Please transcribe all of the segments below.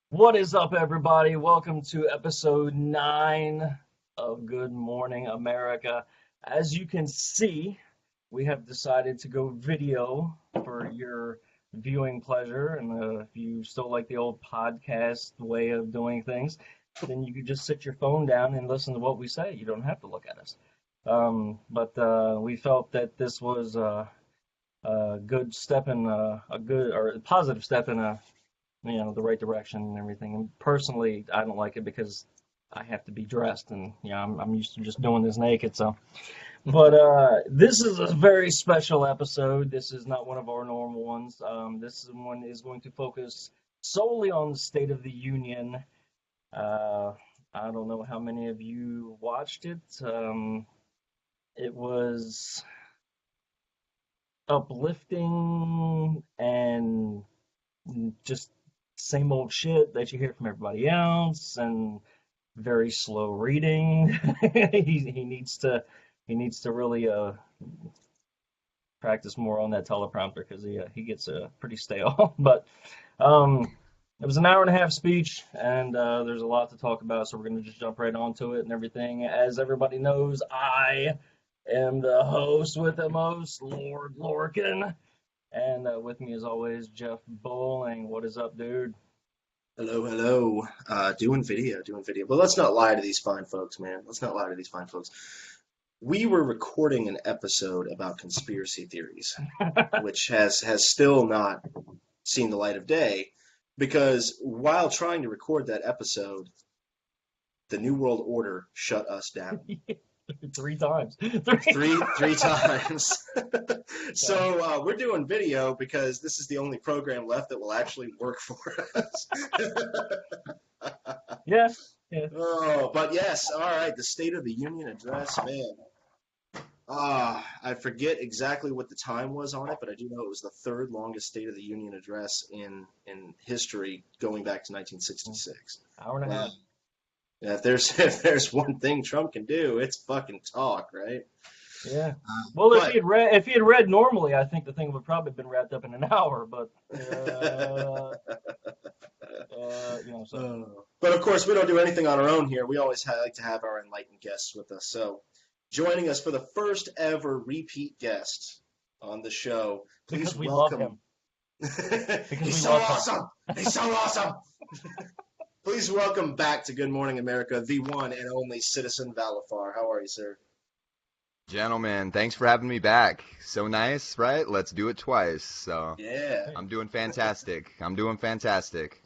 What is up, everybody? Welcome to episode 9 of Good Morning America. As you can see, we have decided to go video for your viewing pleasure. And if you still like the old podcast way of doing things, then you could just sit your phone down and listen to what we say. You don't have to look at us. But we felt that this was a good step in a good or a positive step in the right direction and everything. And personally, I don't like it because I have to be dressed, and I'm used to just doing this naked. So, but this is a very special episode. This is not one of our normal ones. This one is going to focus solely on the State of the Union. Uh, I don't know how many of you watched it. It was uplifting and just same old shit that you hear from everybody else, and very slow reading. He needs to really practice more on that teleprompter because he gets pretty stale. But um, it was an hour and a half speech, and there's a lot to talk about, so we're gonna just jump right onto it and everything. As everybody knows, I am the host with the most, Lord Lorcan. And with me, as always, Jeff Bowling. What is up, dude? Hello, hello. Doing video, doing video. But let's not lie to these fine folks, man. Let's not lie to these fine folks. We were recording an episode about conspiracy theories, which has still not seen the light of day, because while trying to record that episode, the New World Order shut us down. Three times. Three times. So we're doing video because this is the only program left that will actually work for us. Yeah, yeah. Oh, but yes, all right. The State of the Union address, man. I forget exactly what the time was on it, but I do know it was the third longest State of the Union address in history, going back to 1966. Hour and a half. Yeah, if there's one thing Trump can do, it's fucking talk, right? Yeah. Well, But if he had read normally, I think the thing would probably have been wrapped up in an hour. But so. but of course, we don't do anything on our own here. We always like to have our enlightened guests with us. So, joining us for the first ever repeat guest on the show, please Because we welcome. love him. Because He's we so love him. awesome. He's so awesome. Please welcome back to Good Morning America, the one and only Citizen Valafar. How are you, sir? Gentlemen, thanks for having me back. So nice, right? Let's do it twice. So Yeah. I'm doing fantastic. I'm doing fantastic.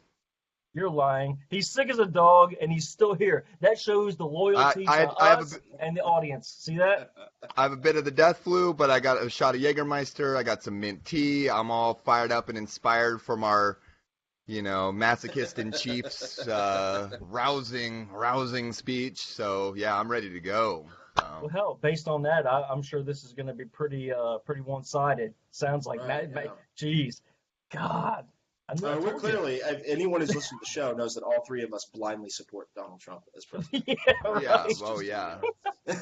You're lying. He's sick as a dog, and he's still here. That shows the loyalty I to have us and the audience. See that? I have a bit of the death flu, but I got a shot of Jägermeister. I got some mint tea. I'm all fired up and inspired from our, masochist in chief's rousing speech. So yeah, I'm ready to go. Well, hell, based on that, I'm sure this is going to be pretty one-sided. Sounds like Right, yeah. Jeez, God. I We're told clearly, anyone who's listened to the show knows that all three of us blindly support Donald Trump as president. you. Yeah, Yeah, right. oh yeah. Yeah.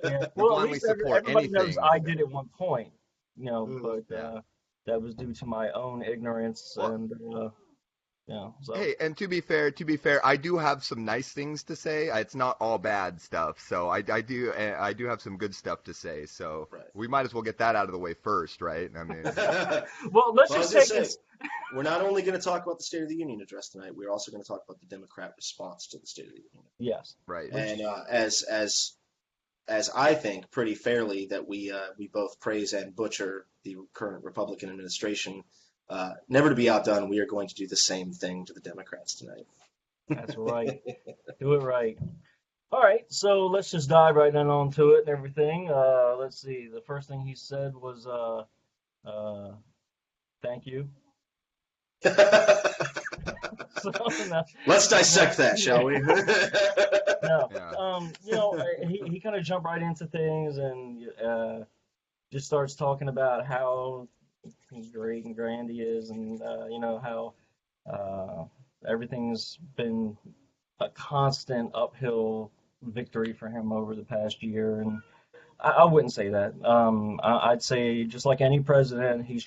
We Well, at blindly least support everybody knows anything. I did at one point, but Yeah. that was due to my own ignorance Well, and so. Hey, and to be fair, I do have some nice things to say. It's not all bad stuff. So I do have some good stuff to say. So Right. we might as well get that out of the way first, right? I mean, Well, let's Well, I was just gonna take say, this. we're not only going to talk about the State of the Union address tonight, we're also going to talk about the Democrat response to the State of the Union. Yes. right. And as I think pretty fairly that we both praise and butcher the current Republican administration, never to be outdone, we are going to do the same thing to the Democrats tonight. That's right. Do it right. All right, so let's just dive right in onto it and everything. Let's see. The first thing he said was, "Thank you." So, no, Let's dissect that, shall we? no. Yeah. He kind of jumped right into things and just starts talking about how great and grand he is, and how everything's been a constant uphill victory for him over the past year, and I wouldn't say that. I'd say just like any president, he's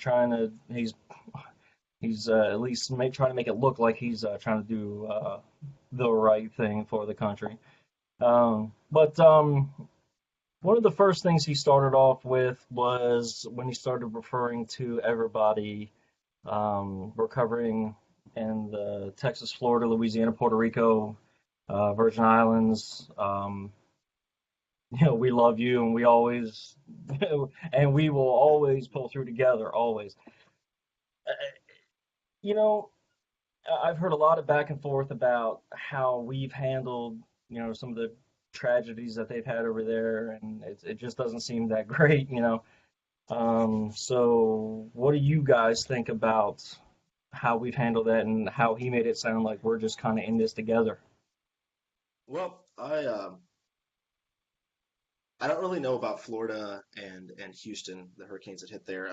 He's at least trying to make it look like he's trying to do the right thing for the country. But one of the first things he started off with was when he started referring to everybody recovering in the Texas, Florida, Louisiana, Puerto Rico, Virgin Islands. We love you, and we always, and we will always pull through together, always. Uh, You know, I've heard a lot of back and forth about how we've handled, some of the tragedies that they've had over there, and it just doesn't seem that great. So what do you guys think about how we've handled that and how he made it sound like we're just kind of in this together? Well, I don't really know about Florida and Houston, the hurricanes that hit there.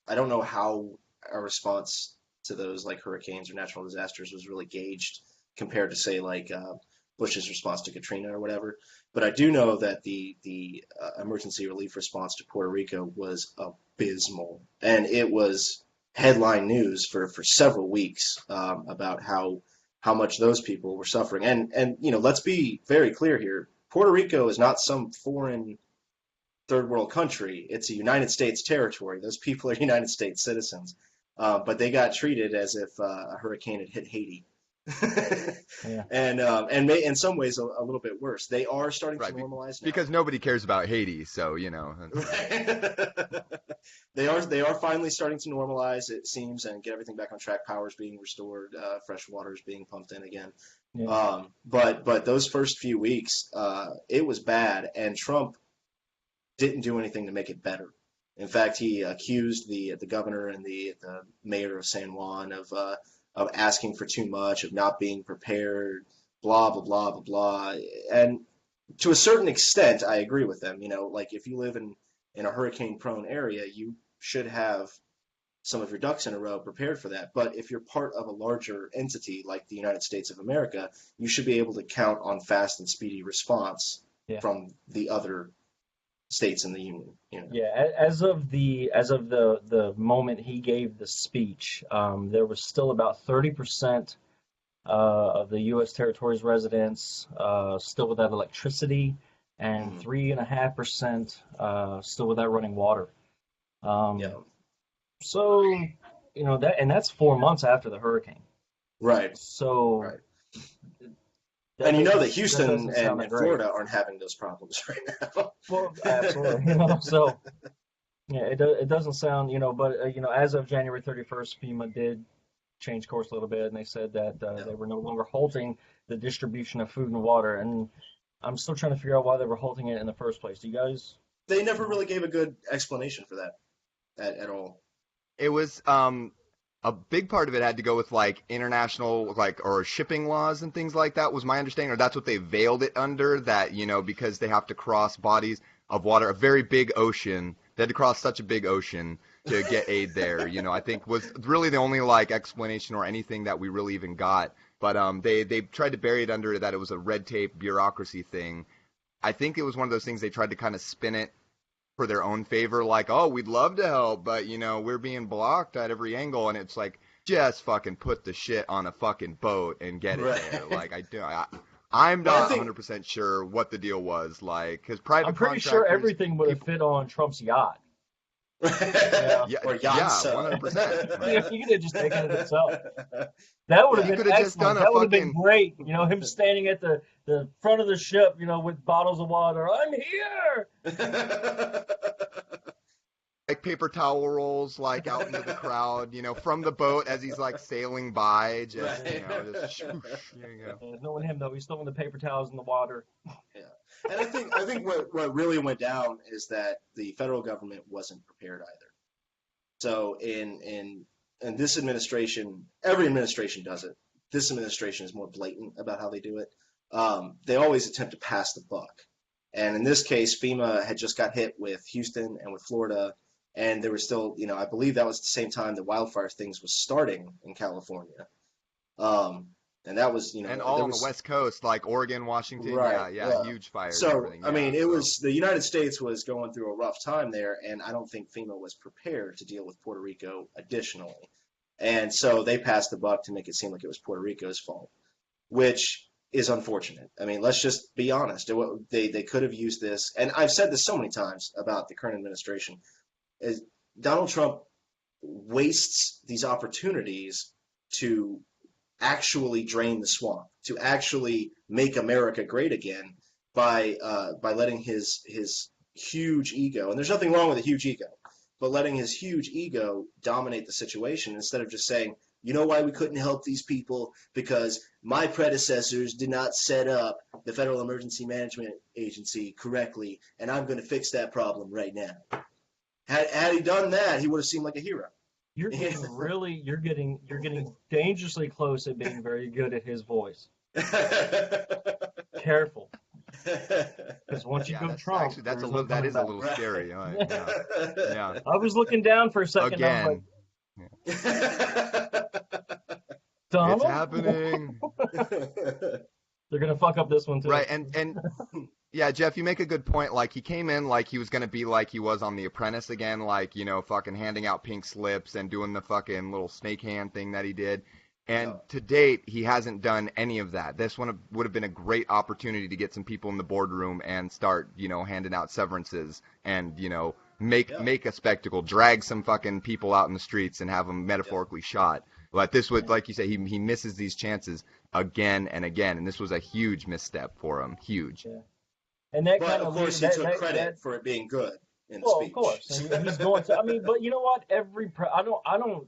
I don't know how our response to those like hurricanes or natural disasters was really gauged compared to say like Bush's response to Katrina or whatever. But I do know that the emergency relief response to Puerto Rico was abysmal, and it was headline news for several weeks about how much those people were suffering. And let's be very clear here. Puerto Rico is not some foreign third world country. It's a United States territory. Those people are United States citizens. But they got treated as if a hurricane had hit Haiti. Yeah. And in some ways a little bit worse. They are starting to Right, normalize now. because nobody cares about Haiti, so They are finally starting to normalize, it seems, and get everything back on track. Power's being restored, fresh water's being pumped in again. Yeah. But those first few weeks, it was bad, and Trump didn't do anything to make it better. In fact, he accused the governor and the mayor of San Juan of asking for too much, of not being prepared, blah blah blah blah blah. And to a certain extent, I agree with them. Like if you live in a hurricane-prone area, you should have some of your ducks in a row prepared for that. But if you're part of a larger entity like the United States of America, you should be able to count on fast and speedy response Yeah. from the other states in the union. Yeah, as of the moment he gave the speech, there was still about 30% of the U.S. territory's residents still without electricity, and Mhm. 3.5% still without running water. Um, Yeah. so that's 4 months after the hurricane. Right. So Right. that And you know that doesn't Houston sound and, that and great. Florida aren't having those problems right now. Well, absolutely. So yeah, it doesn't sound, but as of January 31st, FEMA did change course a little bit, and they said that Yeah. they were no longer halting the distribution of food and water. And I'm still trying to figure out why they were halting it in the first place. Do you guys They never know? really gave a good explanation for that at all. it was a big part of it had to go with like international like or shipping laws and things like that was my understanding, or that's what they veiled it under, that because they have to cross bodies of water, a very big ocean. They had to cross such a big ocean to get aid there. I think was really the only like explanation or anything that we really even got. But they tried to bury it under that it was a red tape bureaucracy thing. I think it was one of those things they tried to kind of spin it for their own favor, like, oh, we'd love to help, but we're being blocked at every angle, and it's like, just fucking put the shit on a fucking boat and get it there. Right. Like, I'm But I not think 100% sure what the deal was, like, because I'm private pretty sure contractors, everything would have people, fit on Trump's yacht. Yeah. yeah, or yeah, Yatsa. 100%. He could have just taken it himself. That would have Yeah. He been could have just done excellent. a That would have been fucking great. Him standing at the front of the ship, with bottles of water. I'm here. like paper towel rolls like out into the crowd, from the boat as he's like sailing by, just Right. just swoosh, there you go. There's knowing him though, he's throwing the paper towels in the water. Yeah. And I think what really went down is that the federal government wasn't prepared either. So in this administration, every administration does it. This administration is more blatant about how they do it. They always attempt to pass the buck. And in this case, FEMA had just got hit with Houston and with Florida, and there was still, I believe that was the same time the wildfire things was starting in California. And that was, And all there on the was West Coast, like Oregon, Washington, right, yeah, huge fires and so, everything. I mean, Yeah, it so was the United States was going through a rough time there, and I don't think FEMA was prepared to deal with Puerto Rico additionally. And so they passed the buck to make it seem like it was Puerto Rico's fault, which is unfortunate. I mean, let's just be honest. They could have used this, and I've said this so many times about the current administration, is Donald Trump wastes these opportunities to actually drain the swamp, to actually make America great again by letting his huge ego, and there's nothing wrong with a huge ego, but letting his huge ego dominate the situation instead of just saying, you know why we couldn't help these people? Because my predecessors did not set up the Federal Emergency Management Agency correctly, and I'm going to fix that problem right now. Had he done that, he would have seemed like a hero. You're getting dangerously close at being very good at his voice. Careful, because once you go Trump, actually that is a little scary. Yeah. I was looking down for a second. Again. Donald? It's happening. They're gonna fuck up this one too. Right, and yeah, Jeff, you make a good point. Like, he came in like he was gonna be like he was on The Apprentice again, like, you know, fucking handing out pink slips and doing the fucking little snake hand thing that he did. And to date, he hasn't done any of that. This one would have been a great opportunity to get some people in the boardroom and start, you know, handing out severances and, you know, make a spectacle, drag some fucking people out in the streets and have them metaphorically shot. But this would, like you say, he misses these chances again and again, and this was a huge misstep for him. Huge. Yeah. And that but kind of course, he took credit for it being good in the speech. Of course, and he's going to. I mean, but you know what? I don't.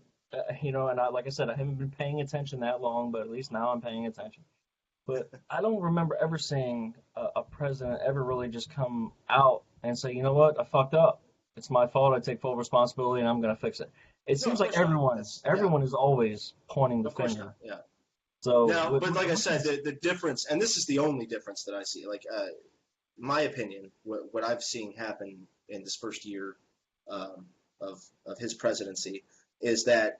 You know, and like I said, I haven't been paying attention that long, but at least now I'm paying attention. But I don't remember ever seeing a president ever really just come out and say, you know what, I fucked up. It's my fault. I take full responsibility, and I'm going to fix it. It seems like everyone is always pointing the finger. Yeah. So now, but like I said, the difference, and this is the only difference that I see. Like, my opinion, what I've seen happen in this first year of his presidency is that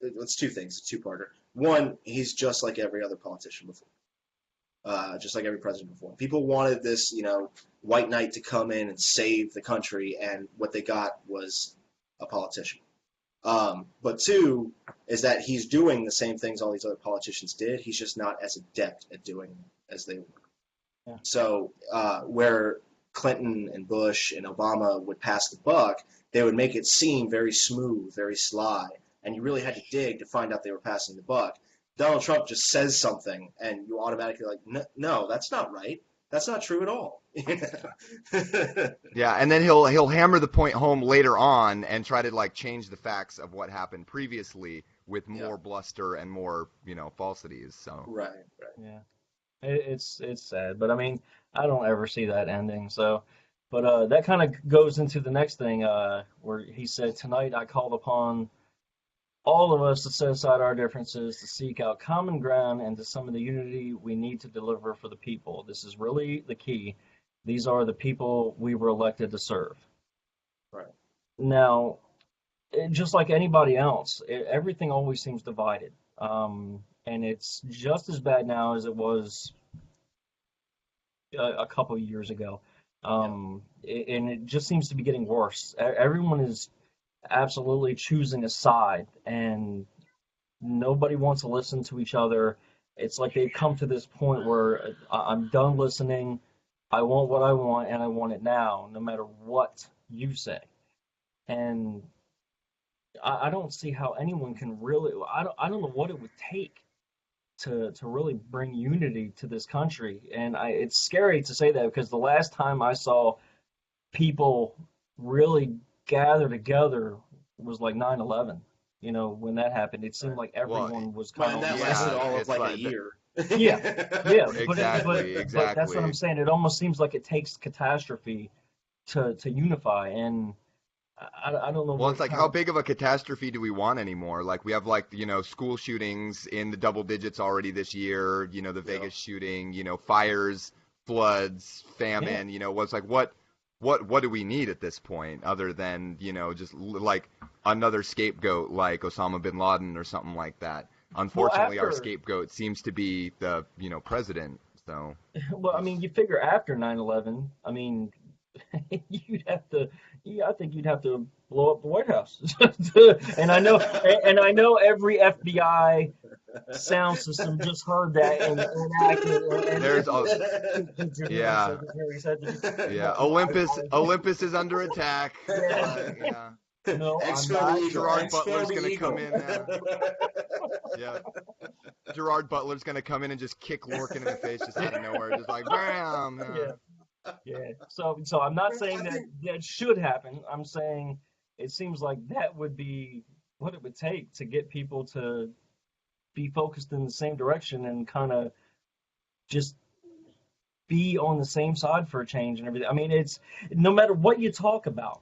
it's two things, a two-parter. One, he's just like every other politician before, just like every president before. People wanted this, you know, white knight to come in and save the country, and what they got was a politician. But two is that he's doing the same things all these other politicians did. He's just not as adept at doing them as they were. Yeah. So where Clinton and Bush and Obama would pass the buck, they would make it seem very smooth, very sly, and you really had to dig to find out they were passing the buck. Donald Trump just says something, and you automatically like, no, that's not right. That's not true at all. Yeah, and then he'll hammer the point home later on and try to like change the facts of what happened previously with more bluster and more, you know, falsities. So right. Yeah, it's sad, but I mean, I don't ever see that ending. So, but that kind of goes into the next thing where he said, tonight I called upon all of us to set aside our differences, to seek out common ground, and to summon the unity we need to deliver for the people. This is really the key. These are the people we were elected to serve. Right. Now, just like anybody else, everything always seems divided. And it's just as bad now as it was a couple of years ago. And it just seems to be getting worse. Everyone is absolutely choosing a side, and nobody wants to listen to each other. It's like they've come to this point where I'm done listening. I want what I want, and I want it now, no matter what you say. And I don't see how anyone can really. I don't know what it would take to really bring unity to this country. And it's scary to say that, because the last time I saw people really gather together was like 9/11. You know, when that happened, it seemed like everyone was kind of. That lasted all of like a year. Yeah. Exactly. But that's what I'm saying. It almost seems like it takes catastrophe to unify, and I don't know. Well, it's like, how big of a catastrophe do we want anymore? Like, we have, like, you know, school shootings in the double digits already this year. You know, the Vegas shooting. You know, fires, floods, famine. You know, what's like what do we need at this point other than, you know, just like another scapegoat like Osama bin Laden or something like that? Unfortunately, our scapegoat seems to be the, you know, president. So. Well, I mean, you figure after 9/11, I mean, you'd have to, yeah, I think you'd have to blow up the White House. And I know every FBI sound system just heard that and enacted, and There's the yeah, secretaries had to yeah. mobilize. Olympus is under attack. Yeah. Yeah. No, I'm Expand not. the eagle. Gerard Expand Butler's the gonna eagle. come in. Yeah. Gerard Butler's gonna come in and just kick Lorcan in the face just out of nowhere, just like bam. Yeah. Yeah. So I'm not saying that that should happen. I'm saying it seems like that would be what it would take to get people to be focused in the same direction and kind of just be on the same side for a change and everything. I mean, it's no matter what you talk about,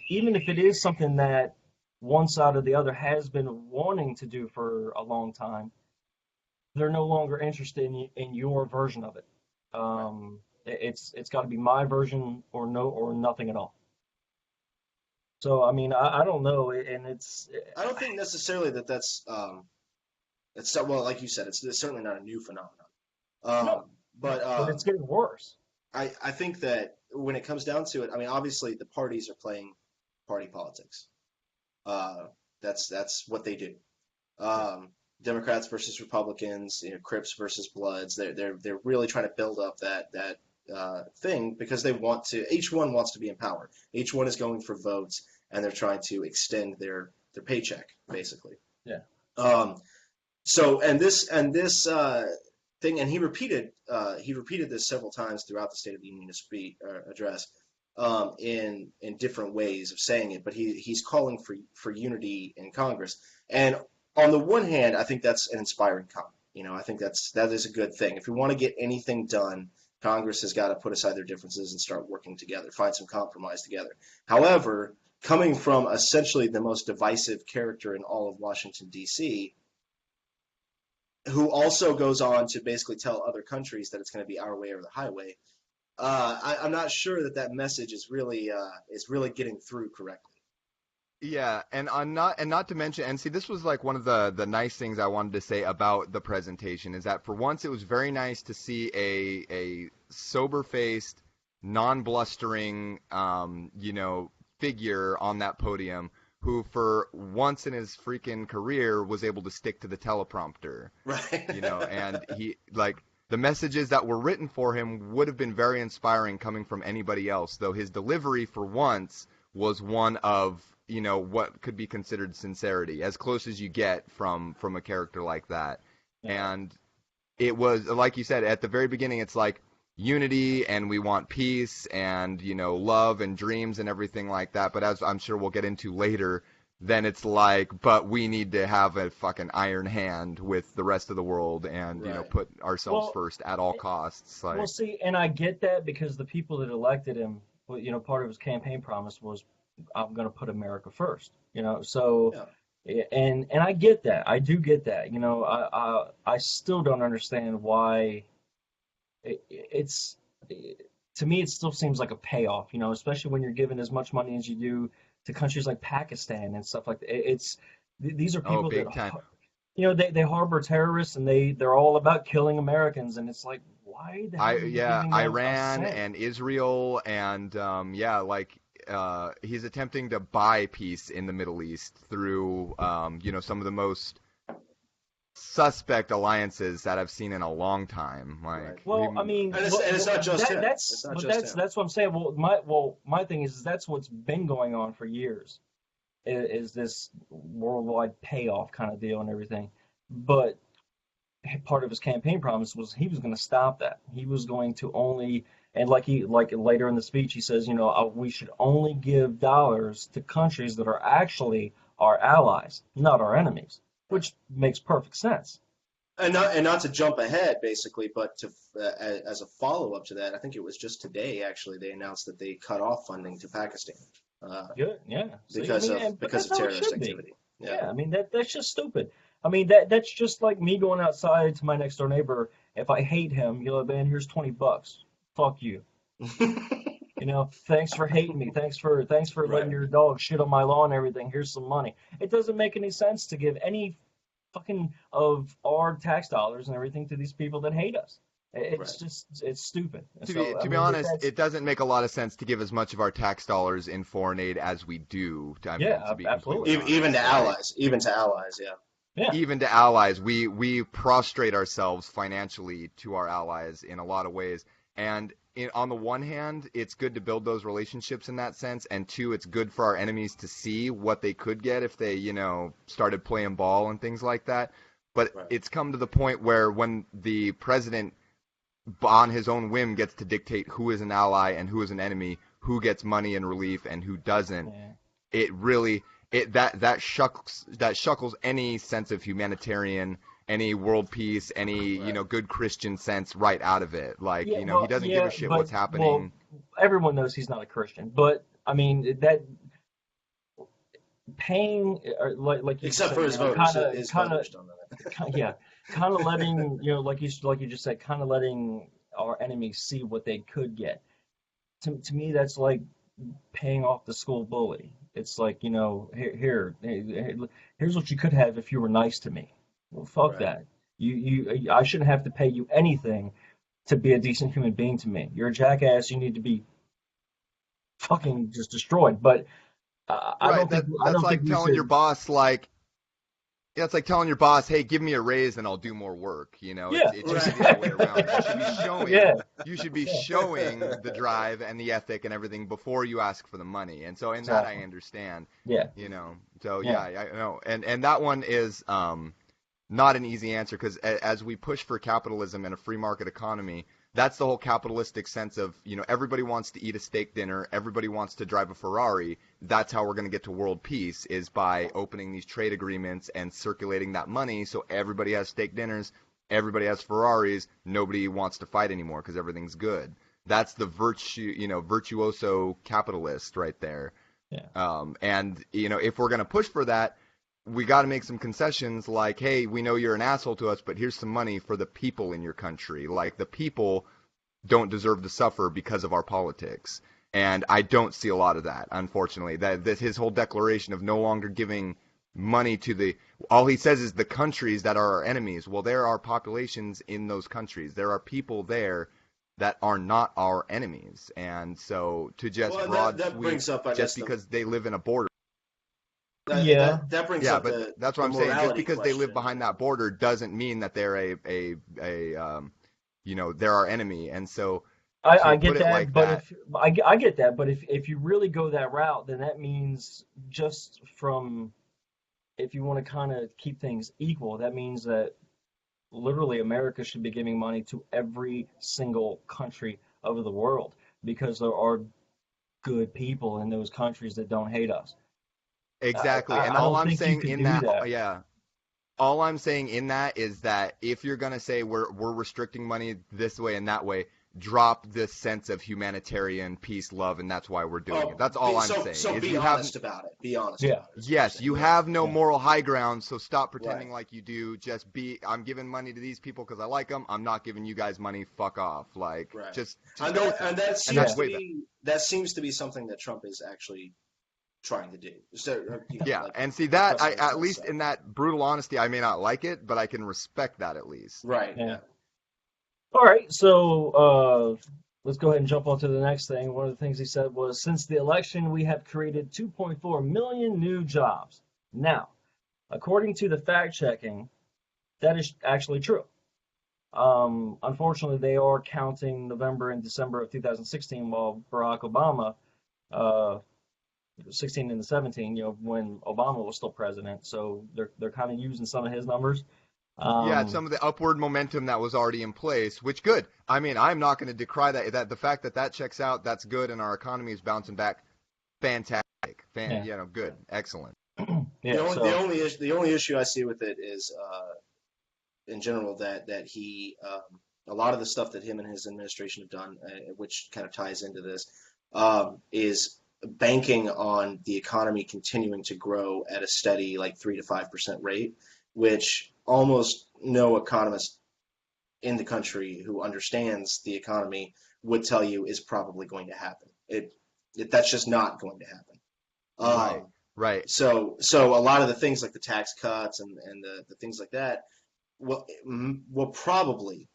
even if it is something that one side or the other has been wanting to do for a long time, they're no longer interested in your version of it. It's got to be my version or no or nothing at all. So I mean, I don't know, and it's I don't think necessarily that's it's well, like you said, it's certainly not a new phenomenon. no, Um, but but it's getting worse. I think that when it comes down to it, I mean, obviously the parties are playing party politics. Uh, that's what they do. Yeah, Um, Democrats versus Republicans, Crips versus Bloods. They're really trying to build up that thing because they want to. Each one wants to be in power. Each one is going for votes, and they're trying to extend their paycheck, basically. yeah, Um, so and this thing, and he repeated this several times throughout the State of the Union address, in different ways of saying it. But he's calling for unity in Congress. And on the one hand, I think that's an inspiring comment. I think that is a good thing. If we want to get anything done, Congress has got to put aside their differences and start working together, find some compromise together. However, coming from essentially the most divisive character in all of Washington, D.C., who also goes on to basically tell other countries that it's going to be our way or the highway. I'm not sure that message is really getting through correctly. Yeah, and not to mention, and see, this was like one of the nice things I wanted to say about the presentation is that for once it was very nice to see a sober-faced, non-blustering, figure on that podium who for once in his freaking career was able to stick to the teleprompter. Right. And he like the messages that were written for him would have been very inspiring coming from anybody else, though his delivery for once was one of what could be considered sincerity, as close as you get from a character like that. yeah. And it was, like you said, at the very beginning, it's like unity and we want peace and, love and dreams and everything like that. But as I'm sure we'll get into later, then it's like, but we need to have a fucking iron hand with the rest of the world and, Right. put ourselves Well, first at all costs. Like, Well, see, and I get that because the people that elected him, well, part of his campaign promise was, "I'm going to put America first." So, and I get that. I do get that. I still don't understand why it's to me it still seems like a payoff. Especially when you're giving as much money as you do to countries like Pakistan and stuff like that. These are oh, people big that time. they harbor terrorists and they're all about killing Americans, and it's like, why the hell are you giving them a Iran cent? and Israel and he's attempting to buy peace in the Middle East through some of the most suspect alliances that I've seen in a long time. Like, Right. Well, I mean, And it's not just him. That's It's not but just him. that's what I'm saying. My thing is that's what's been going on for years, is this worldwide payoff kind of deal and everything. But part of his campaign promise was he was going to stop that. He was going to only, and like later in the speech he says, we should only give dollars to countries that are actually our allies, not our enemies, which makes perfect sense. And not to jump ahead, basically, but as a follow up to that, I think it was just today actually they announced that they cut off funding to Pakistan Good, yeah. See, because I mean, of but because that's of how it terrorist should be. activity. Yeah, Yeah. I mean that's just stupid. I mean that's just like me going outside to my next door neighbor. If I hate him, man, here's $20. Fuck you. Thanks for hating me. Thanks for letting Right. your dog shit on my lawn and everything. Here's some money. It doesn't make any sense to give any fucking of our tax dollars and everything to these people that hate us. It's just it's stupid. To So I be mean, honest, it doesn't make a lot of sense to give as much of our tax dollars in foreign aid as we do. I mean, to be completely absolutely. honest, Even to right? allies, even to allies, yeah. Yeah. Even to allies, we prostrate ourselves financially to our allies in a lot of ways. And on the one hand, it's good to build those relationships in that sense, and two, it's good for our enemies to see what they could get if they, started playing ball and things like that. But Right. it's come to the point where when the president, on his own whim, gets to dictate who is an ally and who is an enemy, who gets money and relief and who doesn't, Yeah. it really that shuckles any sense of humanitarian, any world peace, any Right. good Christian sense right out of it. Like Yeah, he doesn't give a shit but what's happening. everyone knows he's not a Christian. But I mean that paying, or like you Except said, for his voters, his kind voters don't know that. yeah, kind of letting like you just said, kind of letting our enemies see what they could get. To me, that's like paying off the school bully. It's like, here's what you could have if you were nice to me. Well, fuck Right. that. I shouldn't have to pay you anything to be a decent human being to me. You're a jackass. You need to be fucking just destroyed. But Right. I That's don't think like we telling your should. boss, like, yeah, it's like telling your boss, hey, give me a raise and I'll do more work. Yeah, It should be the other way exactly. around. Yeah, You should be yeah, showing the drive and the ethic and everything before you ask for the money. And so in that I exactly. understand, Yeah, So yeah, yeah, I know. And that one is not an easy answer because as we push for capitalism and a free market economy, that's the whole capitalistic sense of, everybody wants to eat a steak dinner, everybody wants to drive a Ferrari. That's how we're going to get to world peace, is by opening these trade agreements and circulating that money so everybody has steak dinners, everybody has Ferraris, nobody wants to fight anymore because everything's good. That's the virtuoso capitalist right there. yeah, And if we're going to push for that, we got to make some concessions like, hey, we know you're an asshole to us, but here's some money for the people in your country. Like, the people don't deserve to suffer because of our politics. And I don't see a lot of that, unfortunately. That his whole declaration of no longer giving money to all he says is the countries that are our enemies. Well, there are populations in those countries. There are people there that are not our enemies. And so to just Well, broad that sweep brings up, I just guess, because they live in a border. yeah, that brings Yeah, up but the that's what I'm saying. Just morality because they live question. behind that border doesn't mean that they're they're our enemy. And so I to get put it that. like But that, I get that, but if you really go that route, then that means just from if you want to kind of keep things equal, that means that literally America should be giving money to every single country of the world because there are good people in those countries that don't hate us. exactly. And I all don't I'm think you saying could in do that, that. yeah, all I'm saying in that is that if you're gonna say we're restricting money this way and that way, drop this sense of humanitarian peace, love, and that's why we're doing it. Oh, That's all I'm saying. so Is be you have honest about it. Be honest Yeah, about it. Is what you're Yes, saying. you Yeah. have no yeah, moral high ground, so stop Right. pretending like you do. Just I'm giving money to these people because I like them. I'm not giving you guys money. Fuck off. Like, Right. just go with And that. that And that's yeah, way better. seems to be something that Trump is actually trying to do. So, Yeah, like and see that pressing his at best least stuff. in that brutal honesty, I may not like it, but I can respect that at least. Right. yeah. Yeah. All right, so let's go ahead and jump on to the next thing. One of the things he said was, since the election, we have created 2.4 million new jobs. Now, according to the fact checking, that is actually true. Unfortunately, they are counting November and December of 2016, while Barack Obama, uh, 16 and 17, when Obama was still president. So they're kind of using some of his numbers. Yeah, Um, some of the upward momentum that was already in place, which good. I mean, I'm not going to decry that. That the fact that checks out, that's good, and our economy is bouncing back. Fantastic. yeah, Good, excellent. yeah. So The only issue I see with it is in general that he a lot of the stuff that him and his administration have done, which kind of ties into this, is banking on the economy continuing to grow at a steady like 3 to 5% rate, which almost no economist in the country who understands the economy would tell you is probably going to happen. That's just not going to happen. Right, right. So a lot of the things like the tax cuts and the things like that will probably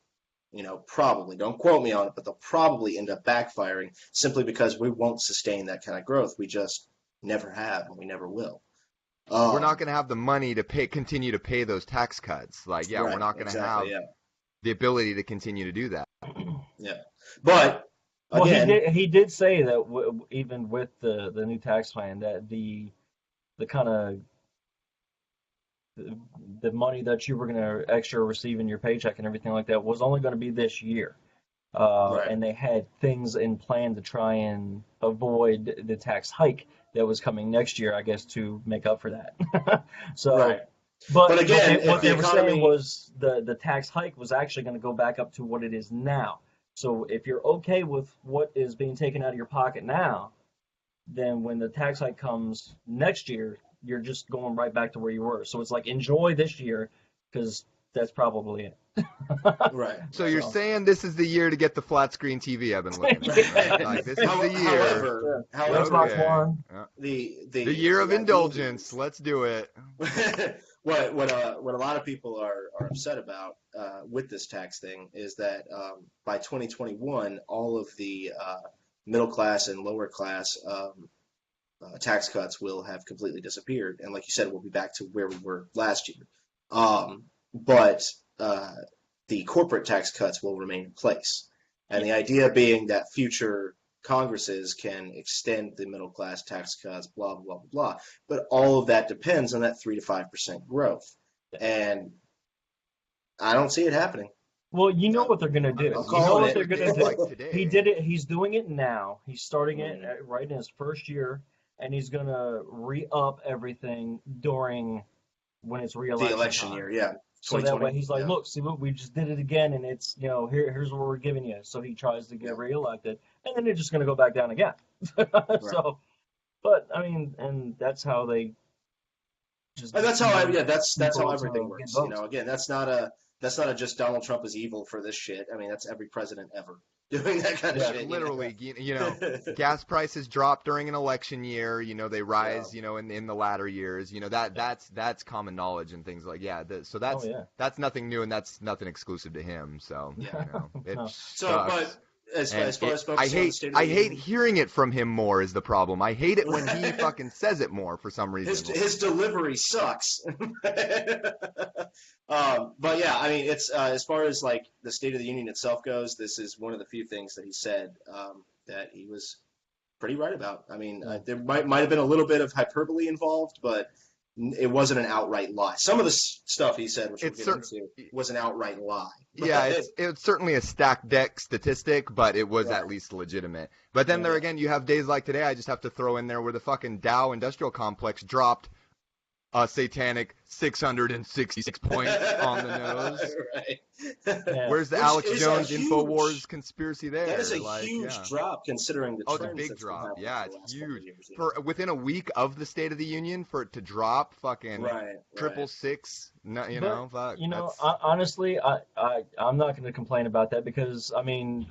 probably, don't quote me on it, but they'll probably end up backfiring simply because we won't sustain that kind of growth. We just never have, and we never will. We're not going to have the money to continue to pay those tax cuts. Like, yeah, right, we're not going to exactly, have the ability to continue to do that. Yeah. But Well, again, he did say that even with the new tax plan, that the kind of the money that you were going to extra receive in your paycheck and everything like that was only going to be this year. right, And they had things in plan to try and avoid the tax hike that was coming next year, I guess, to make up for that. So, right. but again, if what the they were saying economy, was the tax hike was actually going to go back up to what it is now. So if you're okay with what is being taken out of your pocket now, then when the tax hike comes next year, you're just going right back to where you were. So it's like enjoy this year because that's probably it. right. So right. you're saying this is the year to get the flat screen TV I've been looking at, right? Like, this is the year. However, Xbox One. The year of indulgence. Let's do it. what a lot of people are upset about with this tax thing is that by 2021, all of the middle class and lower class tax cuts will have completely disappeared, and like you said, we'll be back to where we were last year. But the corporate tax cuts will remain in place, and the idea being that future Congresses can extend the middle class tax cuts, blah blah blah blah. But all of that depends on that 3 to 5% growth, and I don't see it happening. Well, you know what they're gonna do. I'm You know calling what it. they're gonna do. Like today. He did it. He's doing it now. He's starting it right in his first year, and he's gonna re-up everything during when it's re-election The election time. year, yeah. So that way he's like, yeah. look, see what we just did it again, and it's here's what we're giving you. So he tries to get reelected, and then they're just gonna go back down again. So, but I mean, and that's how they just. And that's how that's how people everything to works. get votes. Again, that's not a just Donald Trump is evil for this shit. I mean, that's every president ever doing that kind of shit. Literally, gas prices drop during an election year. They rise. In the latter years. That's common knowledge and things like so that's nothing new and that's nothing exclusive to him. So it No. sucks. But as far as focusing on the State of the I hate Union, hearing it from him more is the problem. I hate it when he fucking says it more for some reason. his delivery sucks. But yeah, I mean, it's as far as like the State of the Union itself goes, this is one of the few things that he said that he was pretty right about. I mean, there might have been a little bit of hyperbole involved, but it wasn't an outright lie. Some of the stuff he said, which we'll get into, was an outright lie. Yeah, it's certainly a stacked deck statistic, but it was at least legitimate. But then there again, you have days like today, I just have to throw in there where the fucking Dow Industrial Complex dropped a satanic 666 points on the nose. Right. Yeah. Where's the Which Alex is Jones a InfoWars conspiracy there? That is a huge drop considering the Oh, trends it's a big that's drop. happened Yeah, for the it's last couple of huge. years, yeah. For within a week of the State of the Union, for it to drop fucking triple six, fuck. Honestly, I'm not going to complain about that because I mean,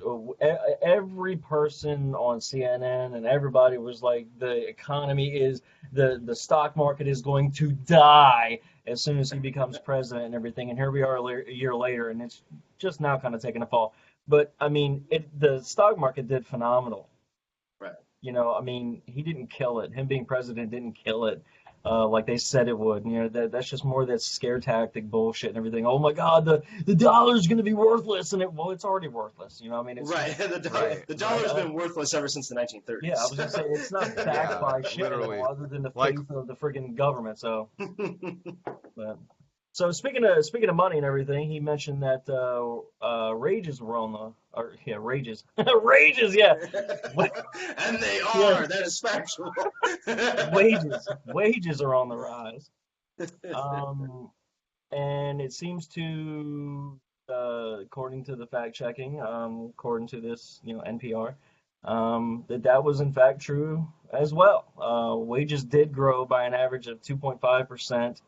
every person on CNN and everybody was like, the economy is the stock market is going to die as soon as he becomes president and everything. And here we are a year later, and it's just now kind of taking a fall. But I mean, the stock market did phenomenal. Right. I mean, he didn't kill it. Him being president didn't kill it like they said it would. That's just more of that scare tactic bullshit and everything. Oh my God, the dollar's going to be worthless, and it's already worthless. I mean, it's right. The dollar's been worthless ever since the 1930s. Yeah, I was going to say it's not backed by shit other than the faith of the friggin' government. So, so speaking of money and everything, he mentioned that rages were on the rages, yeah, and they are. Yeah. That is factual. wages are on the rise, and it seems to, according to the fact checking, according to this NPR, that was in fact true as well. Wages did grow by an average of 2.5%.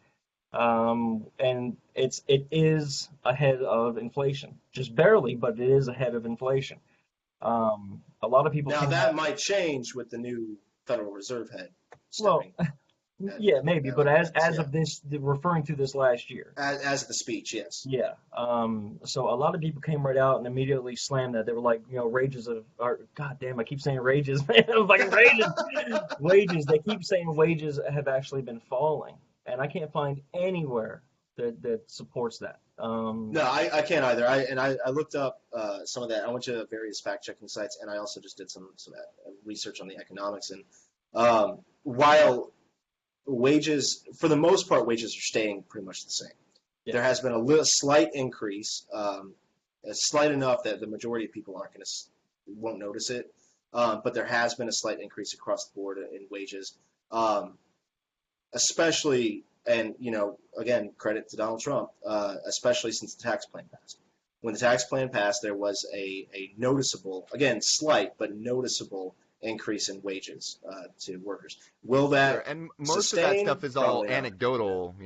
And it is ahead of inflation, just barely, but it is ahead of inflation. A lot of people now that might change with the new Federal Reserve head stepping Yeah, maybe, but as yeah. of this, referring to this last year. As the speech, yes. Yeah. So a lot of people came right out and immediately slammed that. They were like, God damn, I keep saying rages, man. Fucking wages. Wages. They keep saying wages have actually been falling. And I can't find anywhere that supports that. No, I can't either. I looked up some of that. I went to various fact checking sites, and I also just did some research on the economics. And while wages, for the most part, wages are staying pretty much the same. Yeah. There has been a little slight increase, slight enough that the majority of people won't notice it. But there has been a slight increase across the board in wages, especially, and again, credit to Donald Trump, especially since the tax plan passed. When the tax plan passed, there was a noticeable, again, slight but noticeable increase in wages to workers. Will that and most sustain? of that stuff is all Probably not. anecdotal,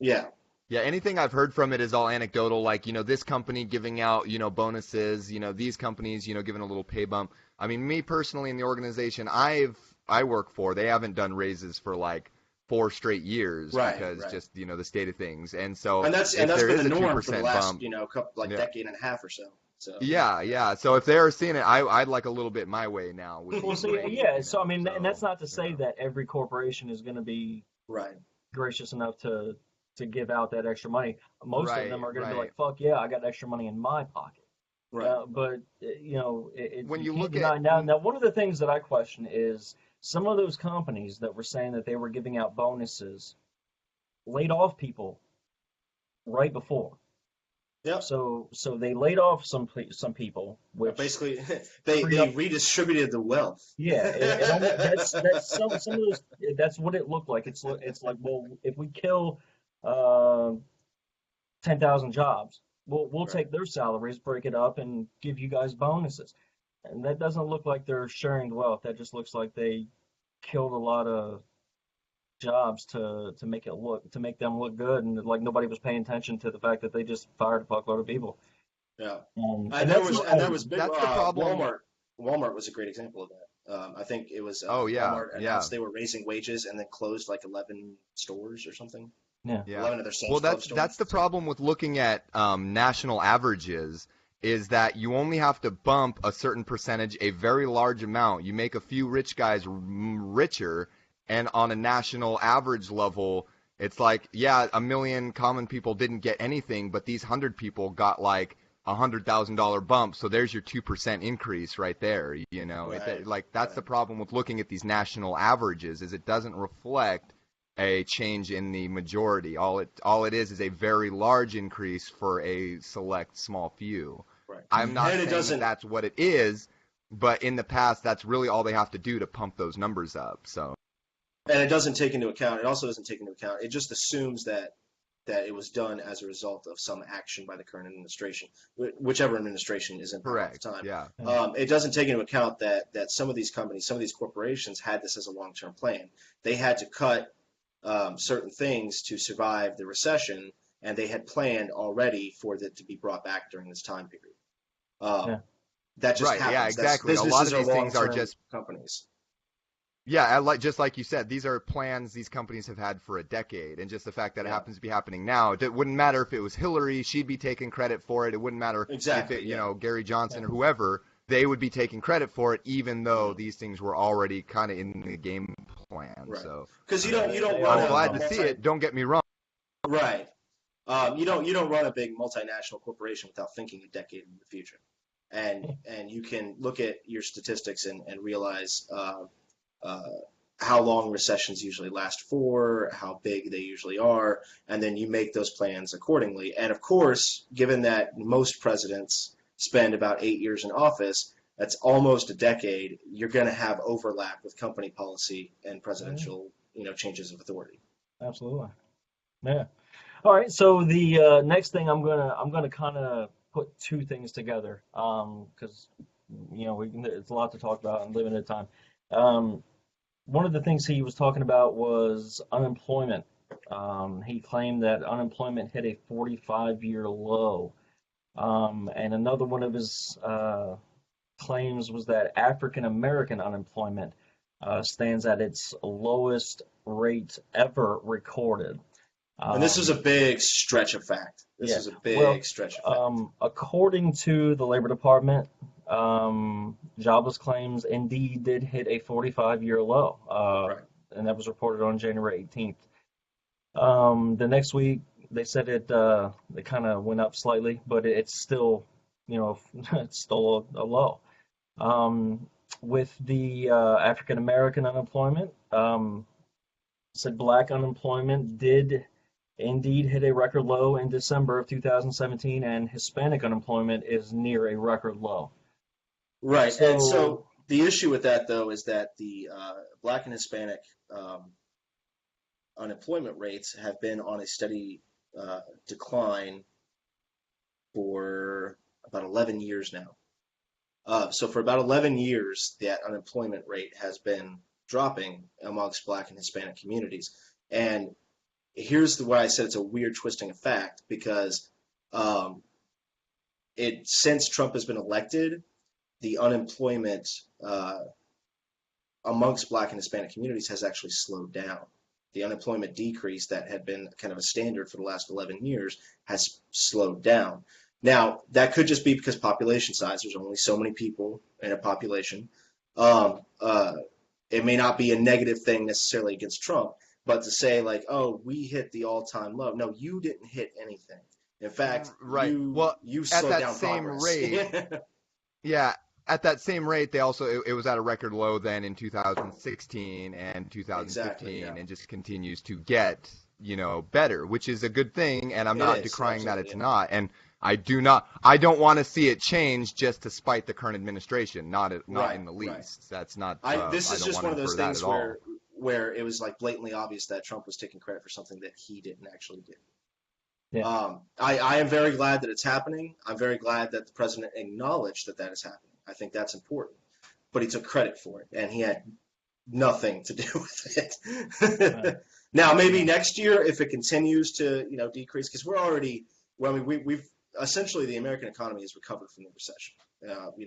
Yeah. Yeah, anything I've heard from it is all anecdotal, like, this company giving out, bonuses, these companies, giving a little pay bump. I mean, me personally in the organization I work for, they haven't done raises for like 4 straight years because just, the state of things. And so that's if been there is the a norm for the 2% last, bump, decade and a half or so. So yeah. So if they're seeing it, I'd like a little bit my way now. Well, see, yeah. So I mean, and that's not to say that every corporation is going to be right. gracious enough to give out that extra money. Most of them are going to be Right. like, "Fuck yeah, I got extra money in my pocket." Right. But when you you can't look at deny now. One of the things that I question is some of those companies that were saying that they were giving out bonuses laid off people right before. Yep. So they laid off some people, which basically they redistributed the wealth. Yeah, that's some of those. That's what it looked like. It's like, well, if we kill 10,000 jobs, we'll Right. take their salaries, break it up, and give you guys bonuses. And that doesn't look like they're sharing the wealth. That just looks like they killed a lot of jobs to make them look good, and like nobody was paying attention to the fact that they just fired a fuckload of people. Yeah. And there was big. That's the problem. Walmart was a great example of that. I think it was Walmart announced they were raising wages and then closed like 11 stores or something. Yeah. 11 of their Sam's Well, Club stores. that's the problem with looking at national averages, is that you only have to bump a certain percentage, a very large amount. You make a few rich guys richer, and on a national average level, it's like, yeah, 1 million common people didn't get anything, but these 100 people got like $100,000 bump. So there's your 2% increase right there. Right. That's the problem with looking at these national averages, is it doesn't reflect a change in the majority. All it is a very large increase for a select small few. Right. I'm not saying that's what it is, but in the past, that's really all they have to do to pump those numbers up. So. And it doesn't take into account. It also doesn't take into account. It just assumes that it was done as a result of some action by the current administration, whichever administration is in power at the time. Yeah. It doesn't take into account that some of these companies, some of these corporations had this as a long-term plan. They had to cut certain things to survive the recession, and they had planned already for it to be brought back during this time period. That just happens. Yeah, exactly. A lot of these things are just companies. Yeah, just like you said, these are plans these companies have had for a decade, and just the fact that it happens to be happening now, it wouldn't matter if it was Hillary; she'd be taking credit for it. It wouldn't matter if Gary Johnson or whoever, they would be taking credit for it, even though these things were already kind of in the game plan. Right. So because you don't I'm glad to see it. Don't get me wrong. Right. You don't run a big multinational corporation without thinking a decade in the future, and you can look at your statistics and realize how long recessions usually last for, how big they usually are, and then you make those plans accordingly. And of course, given that most presidents spend about 8 years in office, that's almost a decade, you're going to have overlap with company policy and presidential changes of authority. Absolutely. Yeah. All right. So the next thing I'm gonna kind of put two things together because it's a lot to talk about and limited time. One of the things he was talking about was unemployment. He claimed that unemployment hit a 45-year low. And another one of his claims was that African American unemployment stands at its lowest rate ever recorded. And this is a Um, big stretch of fact. This yeah. is a Well, big stretch of fact. according to the Labor Department, jobless claims indeed did hit a 45-year low, Right. and that was reported on January 18th. The next week, they said it kind of went up slightly, but it's still, it's still a low. Um, with the African American unemployment, said black unemployment did indeed hit a record low in December of 2017, and Hispanic unemployment is near a record low. Right. And So, so the issue with that, though, is that the Black and Hispanic um, unemployment rates have been on a steady decline for about 11 years now. So for about 11 years, that unemployment rate has been dropping amongst Black and Hispanic communities. And here's why I said it's a weird twisting of fact, because um, since Trump has been elected, the unemployment amongst Black and Hispanic communities has actually slowed down. The unemployment decrease that had been kind of a standard for the last 11 years has slowed down. Now, that could just be because population size, there's only so many people in a population. Um, uh, it may not be a negative thing necessarily against Trump, but to say like, oh, we hit the all-time low. No, you didn't hit anything. In fact, Right. you Well, you at slowed that down same progress. rate, yeah, at that same rate, they also it was at a record low then in 2016 and Exactly, 2015, yeah. and just continues to get better, which is a good thing. And I'm It not is, decrying that absolutely, it's yeah. not. And I don't want to see it change just to spite the current administration. Not Right, in the right. least. That's not. This I is don't just want one to of those infer that things at all. where it was like blatantly obvious that Trump was taking credit for something that he didn't actually do. yeah, I am very glad that it's happening. I'm very glad that the president acknowledged that that is happening. I think that's important. But he took credit for it, and he had nothing to do with right, it. Now, maybe yeah, next year, if it continues to decrease, because we're already well, I mean, we've essentially the American economy has recovered from the recession.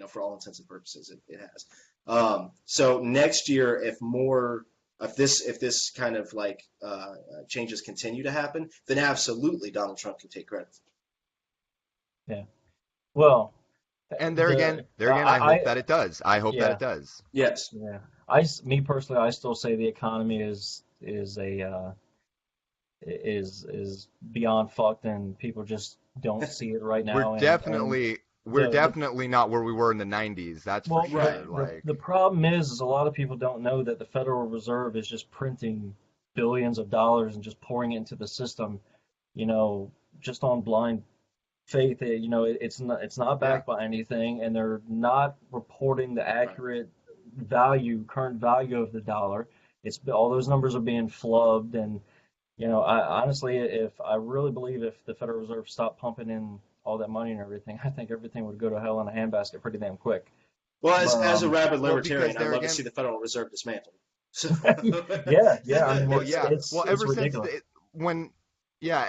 For all intents and purposes, it has. So next year, if this kind of like changes continue to happen, then absolutely Donald Trump can take credit. yeah. Well, And the I hope I that it does. I hope that yeah, it does. Yes. yeah. Me personally, I still say the economy is beyond fucked, and people just don't see it right We're now. And definitely we're the definitely not where we were in the 90s. That's for well, sure. Right. the problem is a lot of people don't know that the Federal Reserve is just printing billions of dollars and just pouring it into the system, you know, just on blind faith. It's not Yeah. backed by anything, and they're not reporting the Right. accurate current value of the dollar. It's all those numbers are being flubbed, and I honestly, if I really believe if the Federal Reserve stopped pumping in all that money and everything, I think everything would go to hell in a handbasket pretty damn quick. Well, But as a rabid Well, because libertarian, I'd there love to see again, the Federal Reserve dismantled. So, yeah, I mean well, it's yeah. it's Well, it's ridiculous.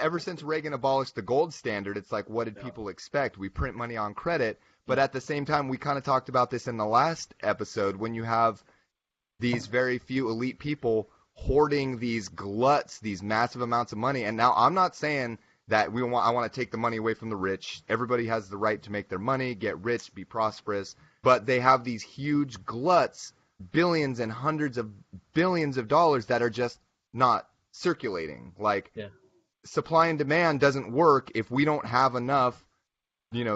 ever since Reagan abolished the gold standard, it's like, what did yeah, people expect? We print money on credit, but yeah, at the same time, we kind of talked about this in the last episode when you have these very few elite people hoarding these gluts, these massive amounts of money. And now I'm not saying that I want to take the money away from the rich. Everybody has the right to make their money, get rich, be prosperous, but they have these huge gluts, billions and hundreds of billions of dollars that are just not circulating. Like Yeah, supply and demand doesn't work if we don't have enough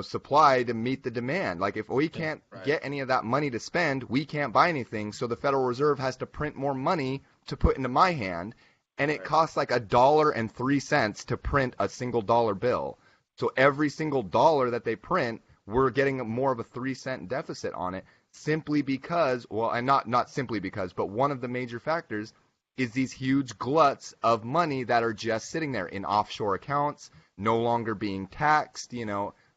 supply to meet the demand. Like if we yeah, can't right, get any of that money to spend, we can't buy anything. So the Federal Reserve has to print more money to put into my hand, and it right, costs like $1.03 to print a single dollar bill. So every single dollar that they print, we're getting more of a 3-cent deficit on it simply because, well, and not simply because, but one of the major factors is these huge gluts of money that are just sitting there in offshore accounts, no longer being taxed,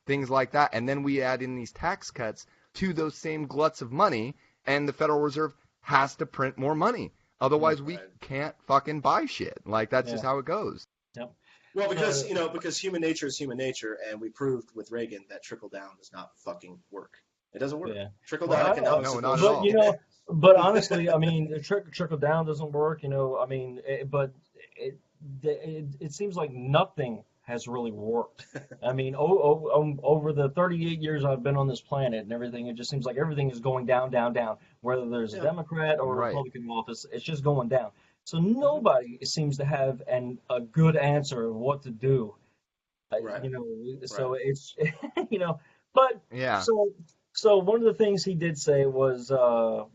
things like that. And then we add in these tax cuts to those same gluts of money, and the Federal Reserve has to print more money. yeah, Otherwise, we right. can't fucking buy shit. Like, that's just yeah, how it goes. yep. Well, because So because human nature is human nature, and we proved with Reagan that trickle down does not fucking work. It doesn't work. yeah. Trickle Well, down I economics No, is not at but all. bullshit. But honestly, I mean, the trickle down doesn't work, you know. I mean, but it seems like nothing has really worked. I mean, over the 38 years I've been on this planet and everything, it just seems like everything is going down, down, down. Whether there's a Yeah, Democrat or a Right. Republican in office, it's just going down. So hmm nobody seems to have a good answer of what to do. right, You know, right. so it's you know, but Yeah. so so one of the things he did say was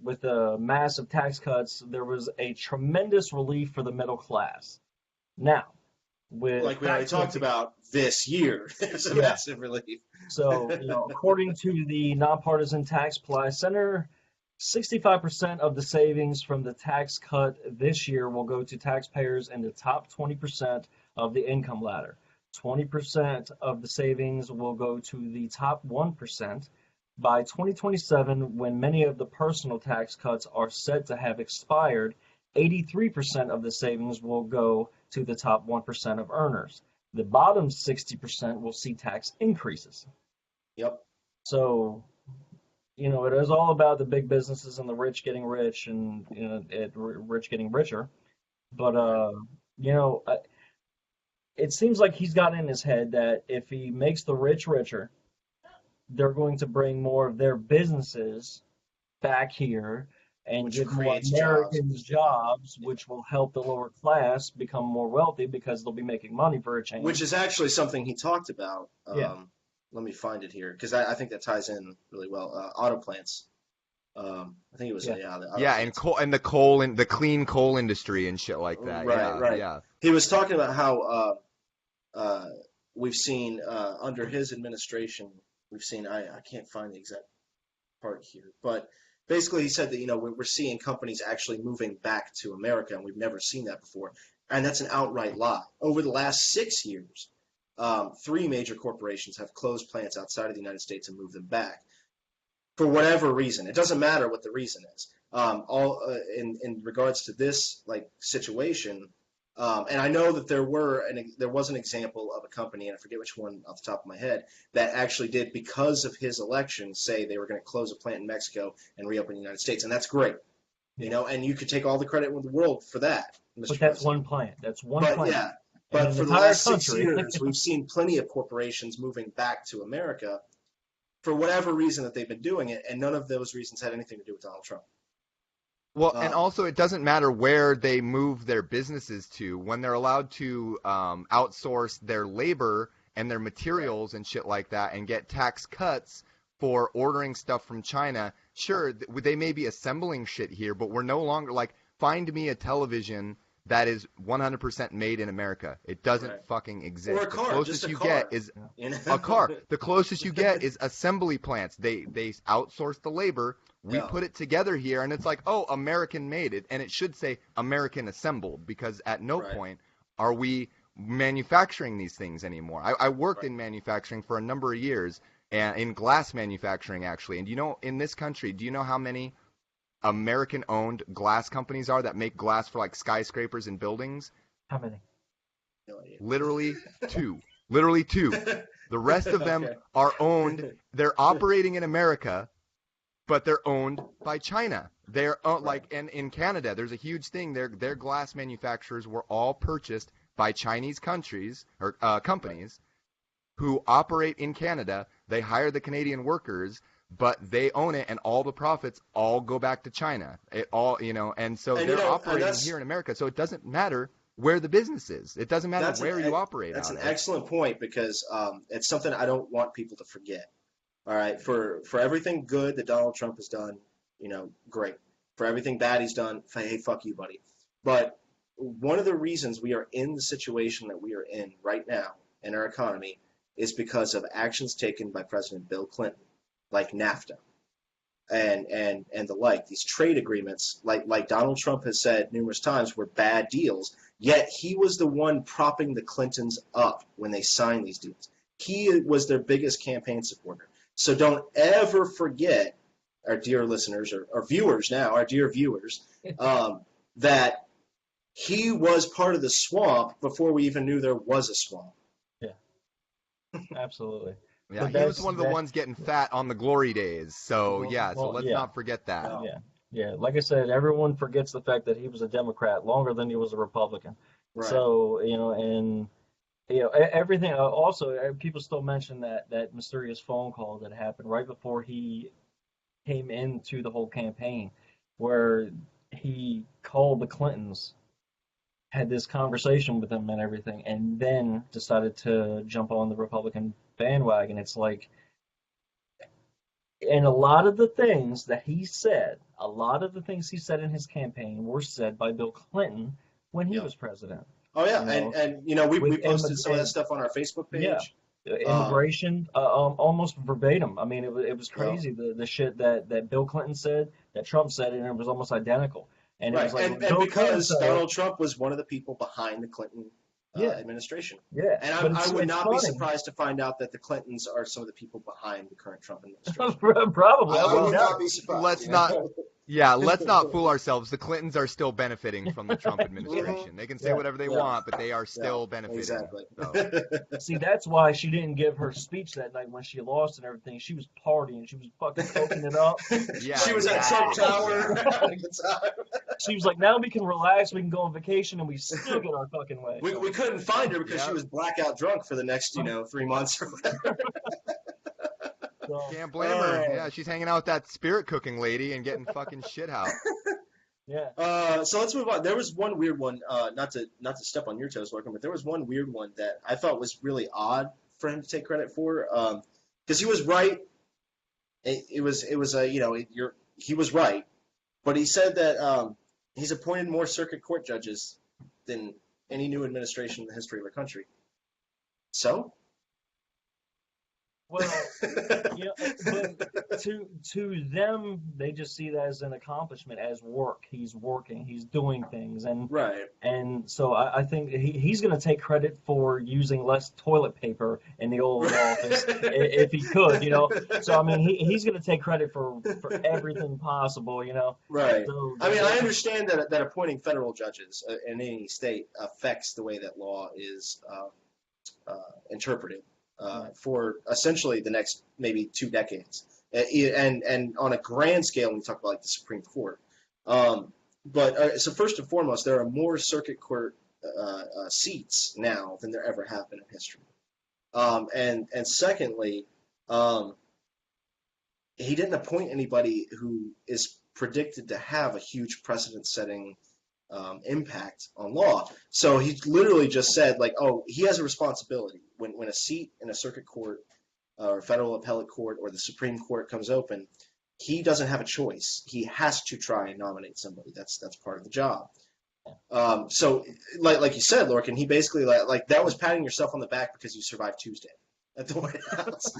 with the massive tax cuts, there was a tremendous relief for the middle class. Now, with Like we already tax talked relief, about this year, there's a yeah. massive relief. So, you know, according to the Nonpartisan Tax Supply Center, 65% of the savings from the tax cut this year will go to taxpayers in the top 20% of the income ladder. 20% of the savings will go to the top 1%. By 2027, when many of the personal tax cuts are said to have expired, 83% of the savings will go to the top 1% of earners. The bottom 60% will see tax increases. Yep. So, you know, it is all about the big businesses and the rich getting rich and, rich getting richer. But, Right. you know, it seems like he's got in his head that if he makes the rich richer, they're going to bring more of their businesses back here and Which give more creates jobs for Americans this economy. jobs, which will help the lower class become more wealthy because they'll be making money for a Which change. is actually something he talked about. Yeah, Let me find it here because I think that ties in really well. Auto plants. I think it was yeah. yeah, the auto Yeah, and plants. coal and the clean coal industry and shit like that. Right, Yeah, right. yeah. He was talking about how uh, we've seen under his administration, we've seen I can't find the exact part here, but basically he said that we're seeing companies actually moving back to America, and we've never seen that before, and that's an outright lie. Over the last 6 years, three major corporations have closed plants outside of the United States and moved them back for whatever reason. It doesn't matter what the reason is. All in regards to this like situation, and I know that there was an example of a company, and I forget which one off the top of my head, that actually did because of his election say they were going to close a plant in Mexico and reopen the United States, and that's great, Yeah. and you could take all the credit in the world for that, But Mr. that's President. one plant. That's one But plant yeah, in but an for the entire last six country. years, we've seen plenty of corporations moving back to America for whatever reason that they've been doing it, and none of those reasons had anything to do with Donald Trump. Well, and Um, also it doesn't matter where they move their businesses to when they're allowed to outsource their labor and their right, materials and shit like that and get tax cuts for ordering stuff from China. Sure, they may be assembling shit here, but we're no longer like find me a television that is 100% made in America. It doesn't right. fucking Or a exist. The car, just closest a you get car, is you know. a car. The closest you get is assembly plants. They outsource the labor. We Yeah, put it together here, and it's like, oh, American made it, and it should say American assembled because at no right, point are we manufacturing these things anymore. I worked right. in manufacturing for a number of years, and in glass manufacturing actually. And in this country, do you know how many American-owned glass companies are that make glass for like skyscrapers and buildings? How many? No idea. Literally two. Literally two. The rest of them Okay. are owned. They're operating in America, but they're owned by China. They're Right. like, and in Canada, there's a huge thing. Their glass manufacturers were all purchased by Chinese countries or Right. companies who operate in Canada. They hire the Canadian workers, but they own it, and all the profits all go back to China. It all, and so And they're and operating here in America. So it doesn't matter where the business is. It doesn't matter that's an where you operate that's out an of. excellent point because it's something I don't want people to forget. All right, for everything good that Donald Trump has done, great. For everything bad he's done, hey, fuck you, buddy. But one of the reasons we are in the situation that we are in right now in our economy is because of actions taken by President Bill Clinton, like NAFTA and the like. These trade agreements, like Donald Trump has said numerous times, were bad deals. Yet he was the one propping the Clintons up when they signed these deals. He was their biggest campaign supporter. So don't ever forget, our dear listeners or viewers now, our dear viewers, that he was part of the swamp before we even knew there was a swamp. Yeah, absolutely. Yeah, But he was that's one of the that. ones getting fat on the glory days. So Well, yeah, so well, let's yeah, not forget that. No. yeah. Yeah, like I said, everyone forgets the fact that he was a Democrat longer than he was a Republican. Right. So, and everything. Also, people still mention that mysterious phone call that happened right before he came into the whole campaign, where he called the Clintons, had this conversation with them and everything, and then decided to jump on the Republican bandwagon. It's like, and a lot of the things that he said, a lot of the things he said in his campaign were said by Bill Clinton when he Yep. was president. Oh yeah, You and know, and you know we with posted some of that stuff on our Facebook yeah, page. immigration, almost verbatim. I mean, it was Yeah. crazy the shit that Bill Clinton said, that Trump said, and it was almost identical. And it Right, was like when and Bill Clinton because said it, Donald Trump was one of the people behind the Clinton yeah, administration, yeah. and But I would it's not be funny. surprised to find out that the Clintons are some of the people behind the current Trump administration. Probably, I I wouldn't would doubt not it. be surprised. Let's You not. know? Yeah, let's not fool ourselves. The Clintons are still benefiting from the Trump Mhm. administration. They can say Yeah. whatever they Yeah, want, but they are yeah, still benefiting. exactly. So. See, that's why she didn't give her speech that night when she lost and everything. She was partying. She was fucking soaking it up. Yeah, She was at Trump exactly. Tower. Yeah. having a good time. She was like, now we can relax, we can go on vacation, and we still get our fucking way. We couldn't find her because she Yep. was blackout drunk for the next 3 months or whatever. So, Can't blame her. Oh. Yeah, she's hanging out with that spirit cooking lady and getting fucking shit out. yeah. So let's move on. There was one weird one, not to step on your toes, Larkin, but there was one weird one that I thought was really odd for him to take credit for, because he was right. It was he was right, but he said that he's appointed more circuit court judges than any new administration in the history of our country. So. Well, but to them, they just see that as an accomplishment, as work. He's working, he's doing things, and Right. and so I think he's going to take credit for using less toilet paper in the Oval Office if he could, So I mean, he's going to take credit for everything possible, Right. So, I mean, I understand that appointing federal judges in any state affects the way that law is interpreted for essentially the next maybe 2 decades, and on a grand scale, when we talk about like the Supreme Court. So first and foremost, there are more circuit court seats now than there ever have been in history. And secondly, he didn't appoint anybody who is predicted to have a huge precedent-setting impact on law. So he literally just said, like, oh, he has a responsibility. When a seat in a circuit court or federal appellate court or the Supreme Court comes open, he doesn't have a choice. He has to try and nominate somebody. That's part of the job. So, like you said, Lorcan, he basically like that was patting yourself on the back because you survived Tuesday at the White House.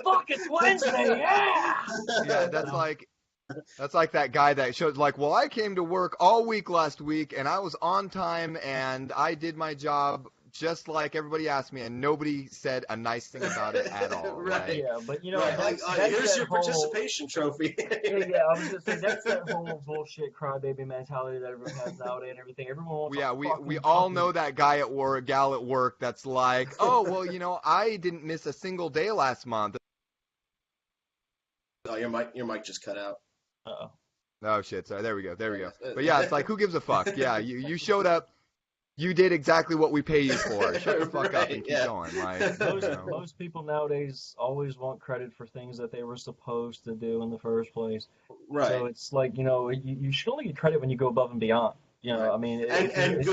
fuck, it's Wednesday, yeah. Yeah, that's like that guy that shows like, well, I came to work all week last week and I was on time and I did my job just like everybody asked me, and nobody said a nice thing about it at all. Right. Yeah, but Right. that's Here's that your whole, participation trophy. yeah, I was just saying that's that whole bullshit crybaby mentality that everyone has nowadays and everything. Everyone wants Yeah, a we fucking all fucking- know that guy at work, gal at work that's like, oh, well, I didn't miss a single day last month. Oh, your mic just cut out. Uh-oh. Oh shit! Sorry, there we go. But yeah, it's like, who gives a fuck? Yeah, you showed up, you did exactly what we pay you for. Shut the fuck up and keep going. Like, Most people nowadays always want credit for things that they were supposed to do in the first place. Right. So it's like, you should only get credit when you go above and beyond. Right. I mean, and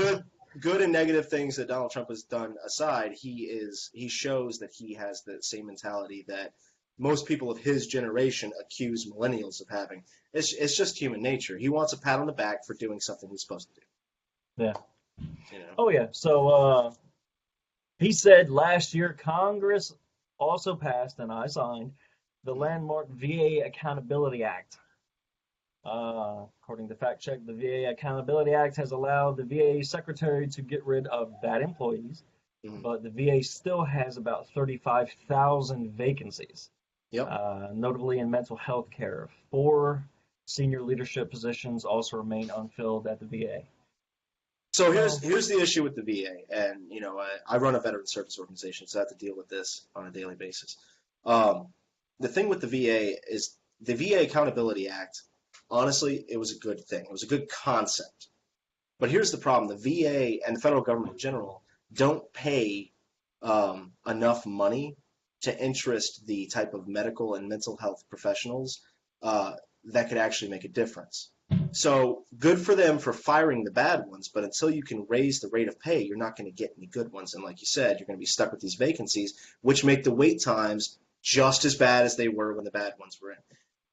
good and negative things that Donald Trump has done aside, he shows that he has the same mentality that most people of his generation accuse millennials of having. It's just human nature. He wants a pat on the back for doing something he's supposed to do. Yeah. You know? Oh, yeah. So he said last year Congress also passed, and I signed, the landmark VA Accountability Act. According to Fact Check, the VA Accountability Act has allowed the VA secretary to get rid of bad employees, but the VA still has about 35,000 vacancies. Yep. Notably in mental health care. 4 senior leadership positions also remain unfilled at the VA. So here's the issue with the VA, and I run a veteran service organization, so I have to deal with this on a daily basis. The thing with the VA is the VA Accountability Act honestly, it was a good thing. It was a good concept. But here's the problem: the VA and the federal government in general don't pay enough money to interest the type of medical and mental health professionals that could actually make a difference. So good for them for firing the bad ones, but until you can raise the rate of pay, you're not going to get any good ones. And like you said, you're going to be stuck with these vacancies, which make the wait times just as bad as they were when the bad ones were in.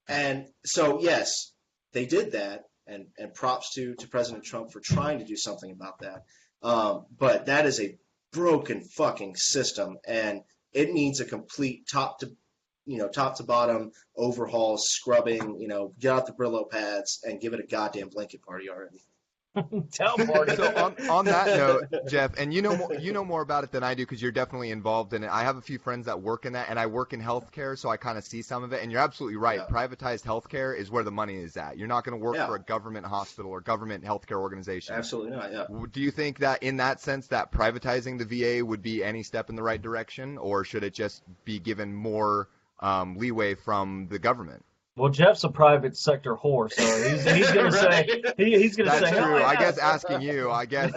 And so, yes, they did that, and props to President Trump for trying to do something about that. But that is a broken fucking system, and it needs a complete top to bottom overhaul, scrubbing, get out the Brillo pads and give it a goddamn blanket party already. Tell party. So on that note, Jeff, and you know more about it than I do because you're definitely involved in it. I have a few friends that work in that, and I work in healthcare, so I kind of see some of it. And you're absolutely right. Yeah. Privatized healthcare is where the money is at. You're not going to work Yeah. for a government hospital or government healthcare organization. Absolutely not. Yeah. Do you think that in that sense that privatizing the VA would be any step in the right direction, or should it just be given more leeway from the government? Well, Jeff's a private sector whore, so he's gonna say he's gonna That's say. true. "Oh, yeah." I guess asking you, I guess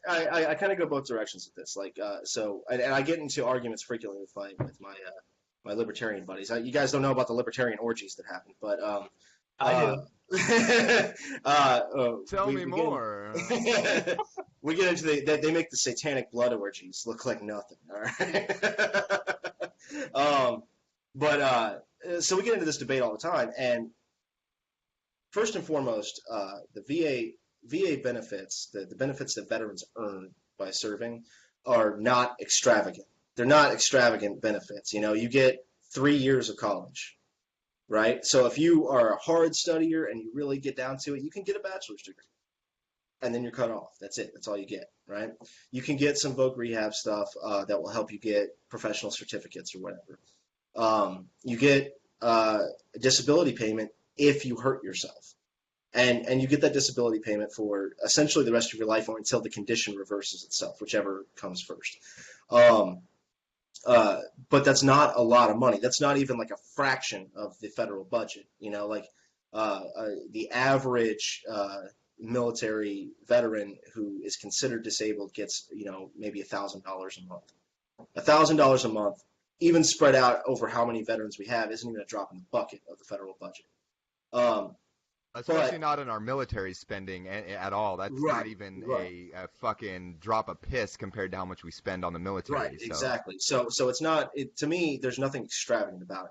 I kind of go both directions with this. Like, so, and I get into arguments frequently with my libertarian buddies. You guys don't know about the libertarian orgies that happen, but I do. Tell me more. We get into they make the satanic blood orgies look like nothing. All right. So we get into this debate all the time, and first and foremost, the VA benefits, the benefits that veterans earn by serving, are not extravagant. They're not extravagant benefits. You get 3 years of college, right? So if you are a hard studier and you really get down to it, you can get a bachelor's degree, and then you're cut off. That's it. That's all you get, right? You can get some voc rehab stuff that will help you get professional certificates or whatever. You get a disability payment if you hurt yourself, and you get that disability payment for essentially the rest of your life or until the condition reverses itself, whichever comes first. But that's not a lot of money. That's not even like a fraction of the federal budget. The average military veteran who is considered disabled gets maybe $1,000 a month. $1,000 a month, even spread out over how many veterans we have, isn't even a drop in the bucket of the federal budget. Especially not in our military spending at all. That's not even a fucking drop of piss compared to how much we spend on the military. Right, so. Exactly. So it's not. To me, there's nothing extravagant about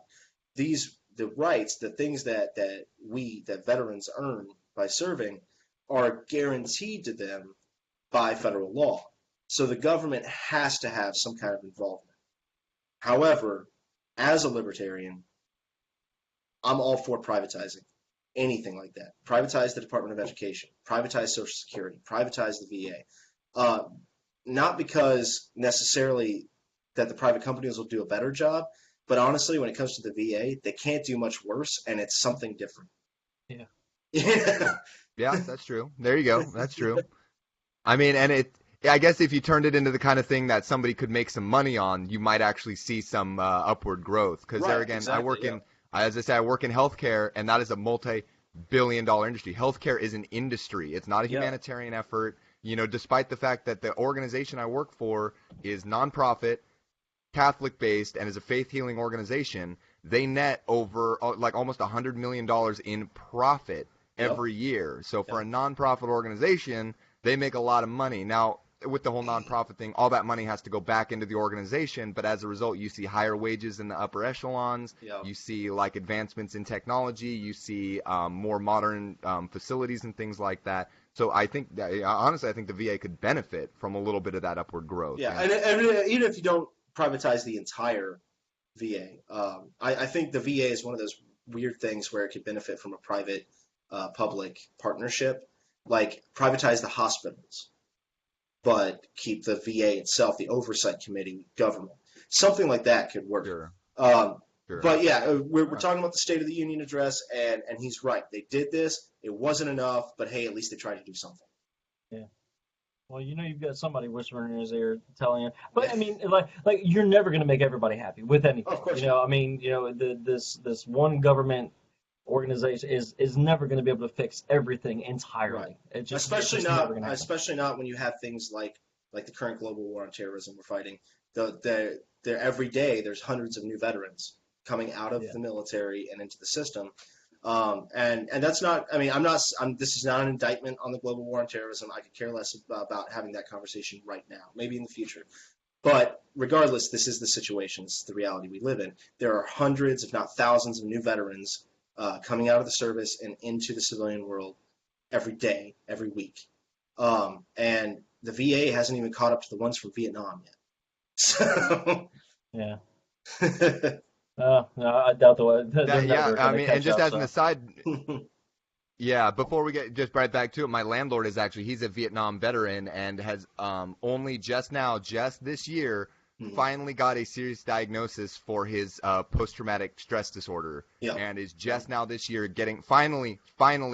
it. The rights, the things that veterans earn by serving, are guaranteed to them by federal law. So the government has to have some kind of involvement. However, as a libertarian, I'm all for privatizing anything like that. Privatize the Department of Education, privatize Social Security, privatize the VA. Not because necessarily that the private companies will do a better job, but honestly, when it comes to the VA, they can't do much worse, and it's something different. Yeah. Yeah, that's true. There you go. That's true. I mean, and I guess if you turned it into the kind of thing that somebody could make some money on, you might actually see some upward growth. Because there again, exactly, as I said, I work in healthcare, and that is a multi-billion-dollar industry. Healthcare is an industry. It's not a humanitarian effort. Despite the fact that the organization I work for is nonprofit, Catholic-based, and is a faith-healing organization, they net over like almost $100 million in profit every year. So for a nonprofit organization, they make a lot of money. Now, with the whole nonprofit thing, all that money has to go back into the organization, but as a result, you see higher wages in the upper echelons. Yeah. You see like advancements in technology. You see more modern facilities and things like that. So I think that, honestly, I think the VA could benefit from a little bit of that upward growth. Yeah, and even if you don't privatize the entire VA, I think the VA is one of those weird things where it could benefit from a private public partnership. Like privatize the hospitals, but keep the VA itself, the oversight committee, government. Something like that could work. Sure. Sure. But yeah, we're talking about the State of the Union address, and he's right. They did this. It wasn't enough, but hey, at least they tried to do something. Yeah. Well, you've got somebody whispering in his ear telling you. But I mean, like you're never going to make everybody happy with anything. Of course. I mean, this one government organization is never going to be able to fix everything entirely. Right. It's just never going to happen. Especially not when you have things like the current global war on terrorism we're fighting. The every day there's hundreds of new veterans coming out of Yeah. the military and into the system. And that's not. I mean, this is not an indictment on the global war on terrorism. I could care less about having that conversation right now. Maybe in the future. But regardless, this is the situation. This is the reality we live in. There are hundreds, if not thousands, of new veterans coming out of the service and into the civilian world every day, every week. And the VA hasn't even caught up to the ones from Vietnam yet. So Yeah. No, I doubt they're Yeah, never I going to mean, catch and just up. as an aside, yeah, before we get just right back to it, my landlord he's a Vietnam veteran and has only just this year, finally got a serious diagnosis for his post-traumatic stress disorder, Yeah. and is just now this year finally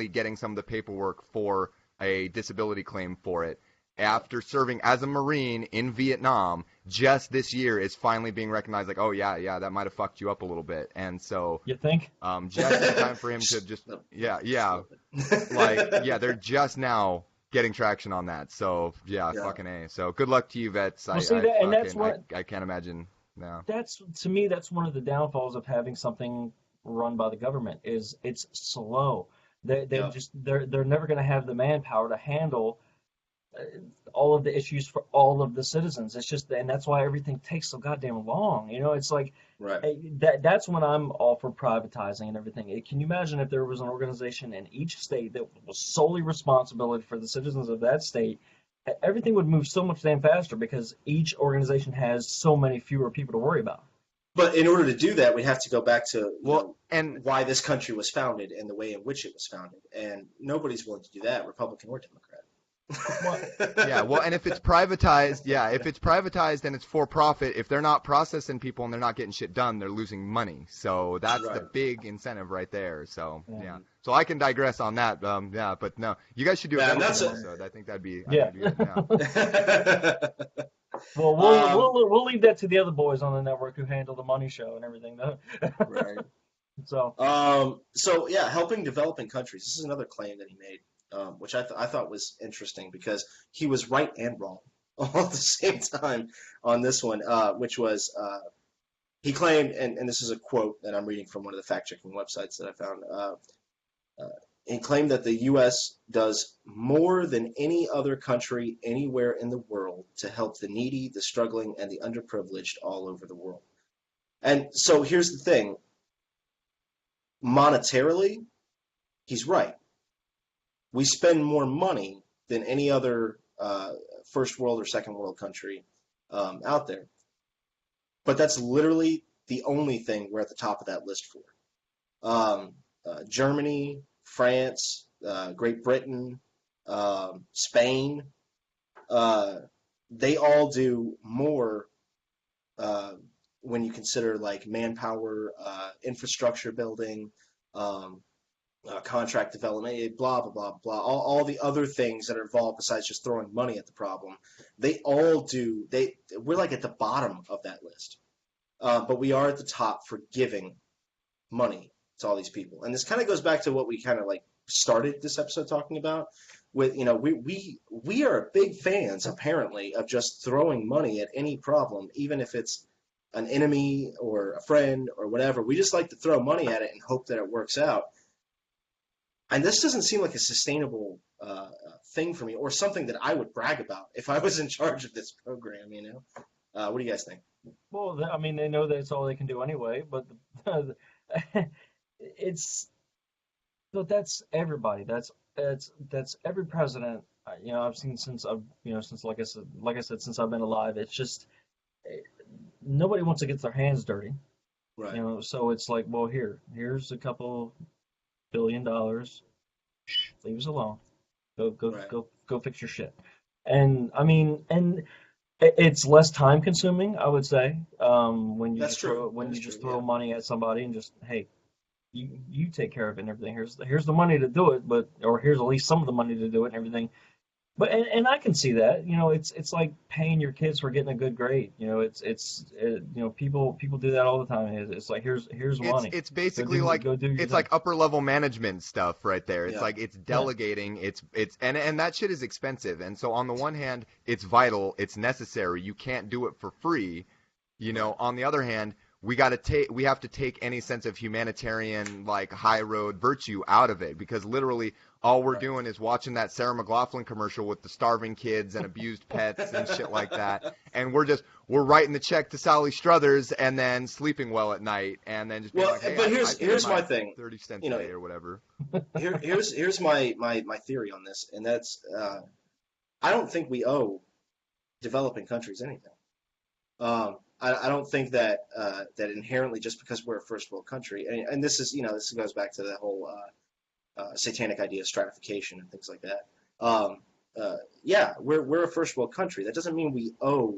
getting some of the paperwork for a disability claim for it. After serving as a Marine in Vietnam, just this year is finally being recognized. Like, oh yeah, that might have fucked you up a little bit, and so You think? just in time for him to just they're just now getting traction on that. So yeah, fucking A. So good luck to you, vets. Well, see, that's what I can't imagine. No. That's, to me, that's one of the downfalls of having something run by the government. Is it's slow. They're never going to have the manpower to handle all of the issues for all of the citizens. It's just, and that's why everything takes so goddamn long. It's like right. that's when I'm all for privatizing and everything. Can you imagine if there was an organization in each state that was solely responsible for the citizens of that state? Everything would move so much damn faster because each organization has so many fewer people to worry about. But in order to do that, we have to go back to and why this country was founded and the way in which it was founded. And nobody's willing to do that, Republican or Democrat. And if it's privatized and it's for profit, if they're not processing people and they're not getting shit done, they're losing money. So that's the big incentive right there. So so I can digress on that. But no, you guys should do episode. I think that'd be good. Well, we'll leave that to the other boys on the network who handle the money show and everything, though. Right. So helping developing countries. This is another claim that he made. Which I thought was interesting because he was right and wrong all at the same time on this one, which was he claimed, and this is a quote that I'm reading from one of the fact-checking websites that I found, he claimed that the U.S. does more than any other country anywhere in the world to help the needy, the struggling, and the underprivileged all over the world. And so here's the thing. Monetarily, he's right. We spend more money than any other first world or second world country out there. But that's literally the only thing we're at the top of that list for. Germany, France, Great Britain, Spain, they all do more when you consider like manpower, infrastructure building, contract development, blah, blah, blah, blah, all the other things that are involved besides just throwing money at the problem. They all do. We're like at the bottom of that list. But we are at the top for giving money to all these people. And this kind of goes back to what we kind of like started this episode talking about with, we are big fans apparently of just throwing money at any problem, even if it's an enemy or a friend or whatever. We just like to throw money at it and hope that it works out. And this doesn't seem like a sustainable thing for me or something that I would brag about if I was in charge of this program, What do you guys think? Well, I mean, they know that's all they can do anyway, but that's everybody. That's every president, I've seen since like I said, since I've been alive. It's just nobody wants to get their hands dirty. Right. So it's like, well, here's a couple $1 billion. Leave us alone. Go fix your shit. And I mean, and it's less time consuming, I would say. When you throw money at somebody and just, hey, you take care of it and everything. Here's the money to do it, or here's at least some of the money to do it and everything. But and I can see that. It's like paying your kids for getting a good grade. People do that all the time. It's like here's It's money. it's Go basically do like go do your it's thing. like upper level management stuff right there. It's Yeah. like it's Yeah. delegating. It's and that shit is expensive. And so on the one hand, it's vital, it's necessary. You can't do it for free. Right. On the other hand, we have to take any sense of humanitarian like high road virtue out of it because literally all we're Right. doing is watching that Sarah McLaughlin commercial with the starving kids and abused pets and shit like that, and we're writing the check to Sally Struthers and then sleeping well at night and then just being Well, like, hey, but I here's paid here's my my thing. 30 cents You a know, day or whatever. here's my theory on this, and that's I don't think we owe developing countries anything. I don't think that that inherently just because we're a first world country, and this is this goes back to the whole satanic idea of stratification and things like that. Um, yeah, we're a first world country. That doesn't mean we owe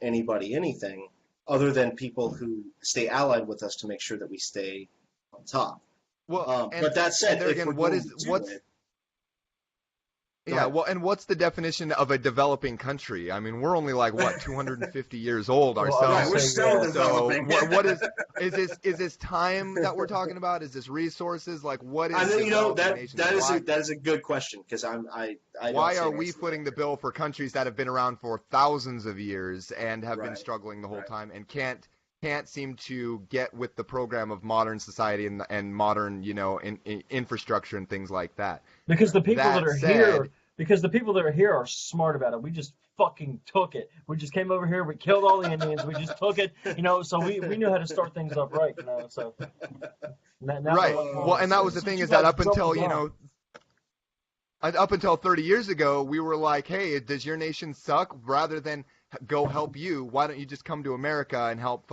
anybody anything other than people who stay allied with us to make sure that we stay on top. Well, But that said, there if we're again, going to do what's it, go yeah, ahead. well, and what's the definition of a developing country? I mean, we're only like what 250 years old Well, I Right, would ourselves. we're say still yeah. So developing. what is this time that we're talking about? Is this resources? Like what I is know developing nations? that is a good question because I don't Why see are an we answer to footing the that. bill for countries that have been around for thousands of years and have been Right, struggling the whole right, time and can't seem to get with the program of modern society and modern, infrastructure and things like that. Because the people that That are here, said, because the people that are here are smart about it. We just fucking took it. We just came over here. We killed all the Indians. We just took it. So we knew how to start things up right. So now right. Well, and that was the since thing you is that guys doubled down. up until 30 years ago, we were like, hey, does your nation suck? Rather than go help you, why don't you just come to America and help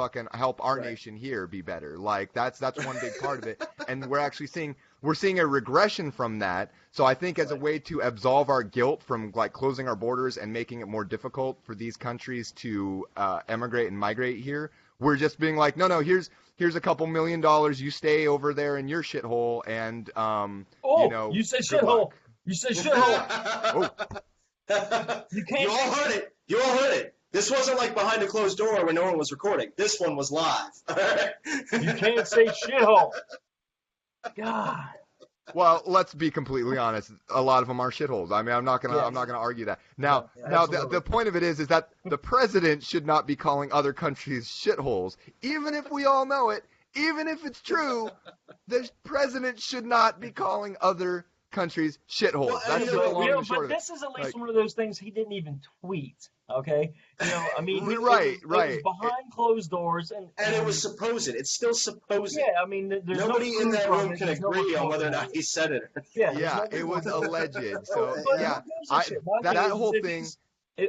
our right. nation here be better? Like that's one big part of it. And we're seeing a regression from that. So I think as a Right. way to absolve our guilt from like closing our borders and making it more difficult for these countries to emigrate and migrate here, we're just being like, no, here's a couple $1 million. You stay over there in your shithole and Oh, you said good shithole. luck. You said shithole. Oh, You You can't all say heard it. You all heard it. This wasn't like behind a closed door when no one was recording. This one was live. All right? you can't say shithole. God. well, let's be completely honest. A lot of them are shitholes. I mean, I'm Yes. not gonna argue that. Yeah, Now, absolutely. the point of it is that the president should not be calling other countries shitholes, even if we all know it, even if it's true. The president should not be calling other countries shitholes. Well, That's and just the long and the But short of it. this is at least Like, one of those things he didn't even tweet. Okay, I mean, right. it was behind closed doors, And it was supposed. It's still supposed. yeah. I mean, there's Nobody no in proof that from room it. can There's no agree on whether or recording. not he said it. Yeah, there's Yeah, no it was recording. alleged. So, So but yeah, who gives a shit? My thing that is whole if thing.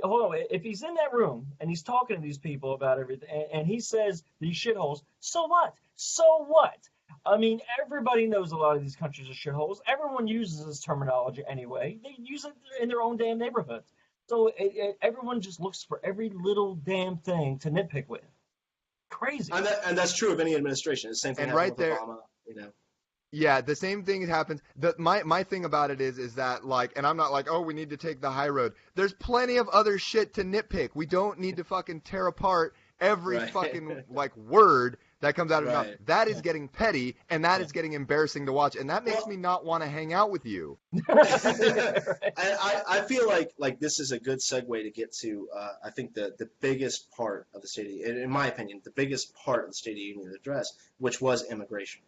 hold on, if he's in that room and he's talking to these people about everything, and he says these shitholes, so what? So what? I mean, everybody knows a lot of these countries are shitholes. Everyone uses this terminology anyway. They use it in their own damn neighborhoods. So everyone just looks for every little damn thing to nitpick with. Crazy. And that's true of any administration. The same thing And happened right with there, Obama. yeah, the same thing happens. My thing about it is that like, and I'm not like, oh, we need to take the high road. There's plenty of other shit to nitpick. We don't need to fucking tear apart every Right. fucking like word that comes out of your mouth. Right. That is getting petty, and that is getting embarrassing to watch, and that makes Well, me not want to hang out with you. I feel like this is a good segue to get to I think the biggest part of the State of, in my opinion, the biggest part of the State of the Union address, which was immigration.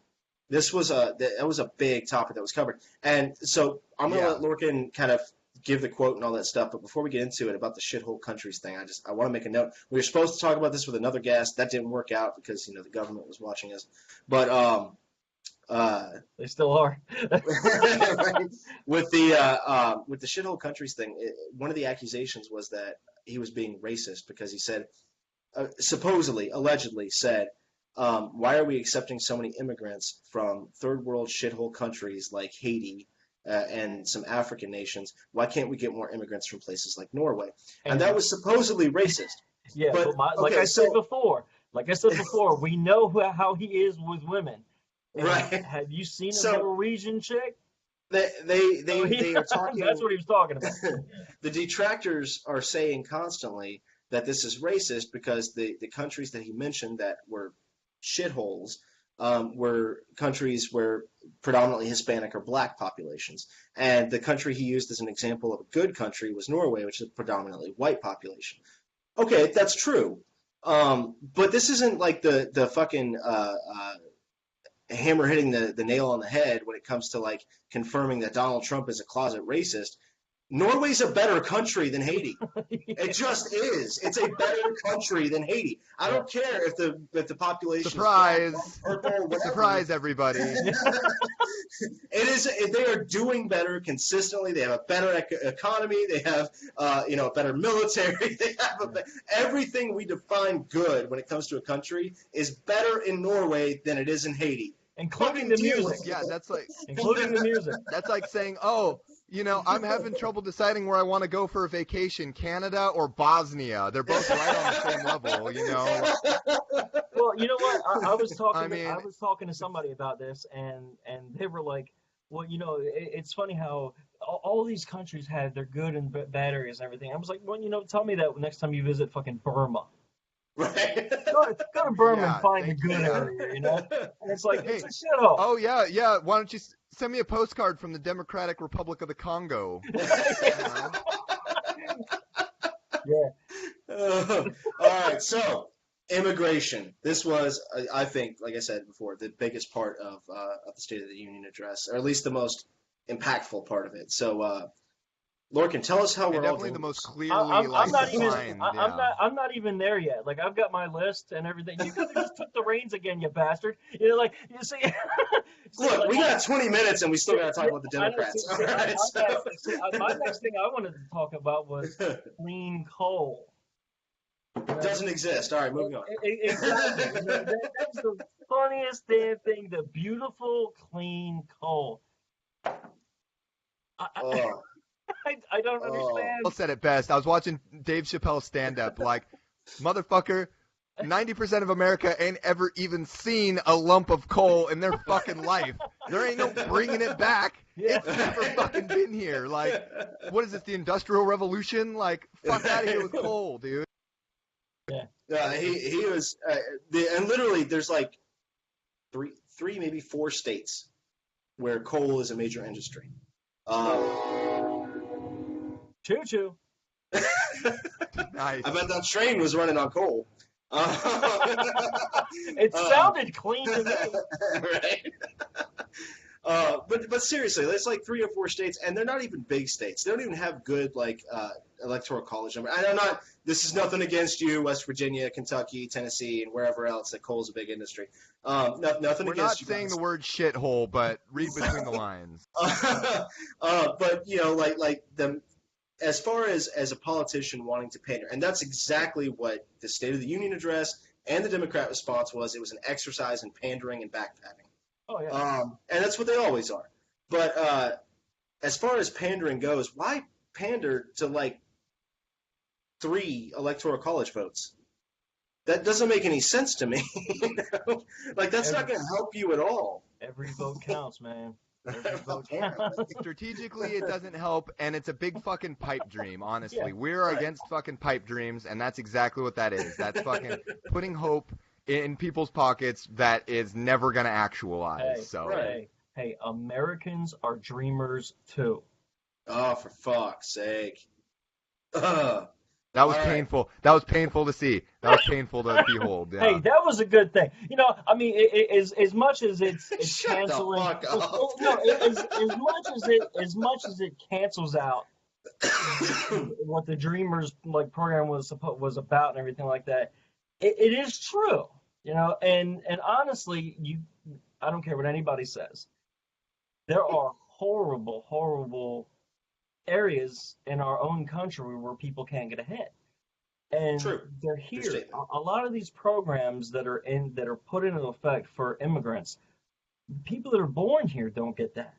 This was that was a big topic that was covered, and so I'm gonna Yeah. let Lorcan kind of give the quote and all that stuff. But before we get into it about the shithole countries thing, I want to make a note. We were supposed to talk about this with another guest. That didn't work out because the government was watching us. But They still are. with the shithole countries thing, one of the accusations was that he was being racist because he said, supposedly, allegedly said, why are we accepting so many immigrants from third world shithole countries like Haiti and some African nations? Why can't we get more immigrants from places like Norway? And that was supposedly racist. Yeah, But, like okay, I said so- before, we know how he is with women. And Right. Have you seen a So- Norwegian chick? They are talking. That's what he was talking about. The detractors are saying constantly that this is racist because the countries that he mentioned that were shitholes were countries where predominantly Hispanic or black populations. And the country he used as an example of a good country was Norway, which is a predominantly white population. Okay, that's true. But this isn't like the fucking hammer hitting the nail on the head when it comes to like confirming that Donald Trump is a closet racist. Norway's a better country than Haiti. It just is. It's a better country than Haiti. I don't care if the population Surprise! is purple, whatever. Surprise, everybody! It is. They are doing better consistently. They have a better economy. They have a better military. They have everything we define good when it comes to a country is better in Norway than it is in Haiti. Including the music. Yeah, that's like Including the music. That's like saying, oh, I'm having trouble deciding where I want to go for a vacation, Canada or Bosnia. They're both right on the same level, Well, you know what? I was talking to somebody about this, and they were like, well, it's funny how all these countries have their good and bad areas and everything. I was like, well, tell me that next time you visit fucking Burma. Right. Go to Burma Yeah, and find the good area, And it's like, it's a shithole. Oh, yeah. Why don't you send me a postcard from the Democratic Republic of the Congo? Yeah. All right, so immigration. This was, I think, like I said before, the biggest part of the State of the Union address, or at least the most impactful part of it. So, Lorcan, tell us how we're all definitely doing. the most clearly I'm not even. defined. I'm not even there yet. Like I've got my list and everything. You could have just took the reins again, you bastard. Like you see. Look, we got 20 minutes and we still got to talk about the Democrats. All right. My next thing I wanted to talk about was clean coal. It doesn't exist. All right, moving on. Exactly. That's the funniest damn thing. The beautiful clean coal. I don't understand. Paul said it best. I was watching Dave Chappelle's stand-up. Like, motherfucker, 90% of America ain't ever even seen a lump of coal in their fucking life. There ain't no bringing it back. Yeah. It's never fucking been here. Like, what is this, the Industrial Revolution? Like, fuck out of here with coal, dude. Yeah. He was, and literally there's like three, maybe 4 states where coal is a major industry. Choo choo. Nice. I bet that train was running on coal. It sounded clean to me. Right? But seriously, there's like 3 or 4 states, and they're not even big states. They don't even have good electoral college numbers. And this is nothing against you, West Virginia, Kentucky, Tennessee, and wherever else that coal's a big industry. Nothing We're against not you. saying guys. the word shithole, but read between the lines. But as far as a politician wanting to pander, and that's exactly what the State of the Union address and the Democrat response was. It was an exercise in pandering and backpatting. Oh yeah. And that's what they always are. But as far as pandering goes, why pander to like 3 electoral college votes? That doesn't make any sense to me. Like that's not going to help you at all. Every vote counts, man. Every vote counts. Strategically, it doesn't help, and it's a big fucking pipe dream, honestly. Yeah, We're against fucking pipe dreams, and that's exactly what that is. That's fucking putting hope in people's pockets that is never going to actualize. Hey, Americans are dreamers too. Oh, for fuck's sake. That was painful. Right. That was painful to see. That was painful to behold. Yeah. Hey, that was a good thing. I mean, as much as it's canceling. As much as it cancels out what the Dreamers program was about and everything like that. It is true, and honestly, I don't care what anybody says. There are horrible areas in our own country where people can't get ahead, and True. They're here. A lot of these programs that are put into effect for immigrants, people that are born here don't get that.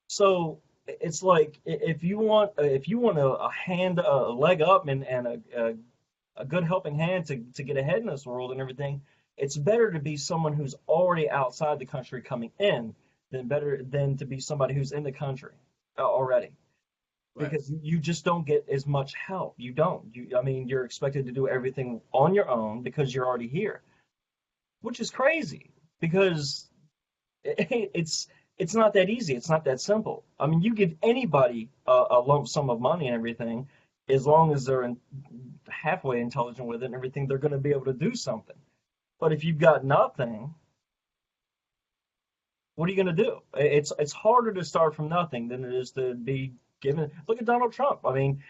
So it's like if you want a leg up and a good helping hand to get ahead in this world and everything, it's better to be someone who's already outside the country coming in than to be somebody who's in the country already. Right. Because you just don't get as much help. You don't. I mean, you're expected to do everything on your own because you're already here, which is crazy because it's not that easy. It's not that simple. I mean, you give anybody a lump sum of money and everything, as long as they're halfway intelligent with it and everything, they're going to be able to do something. But if you've got nothing, what are you going to do? It's harder to start from nothing than it is to be given. Look at Donald Trump. I mean,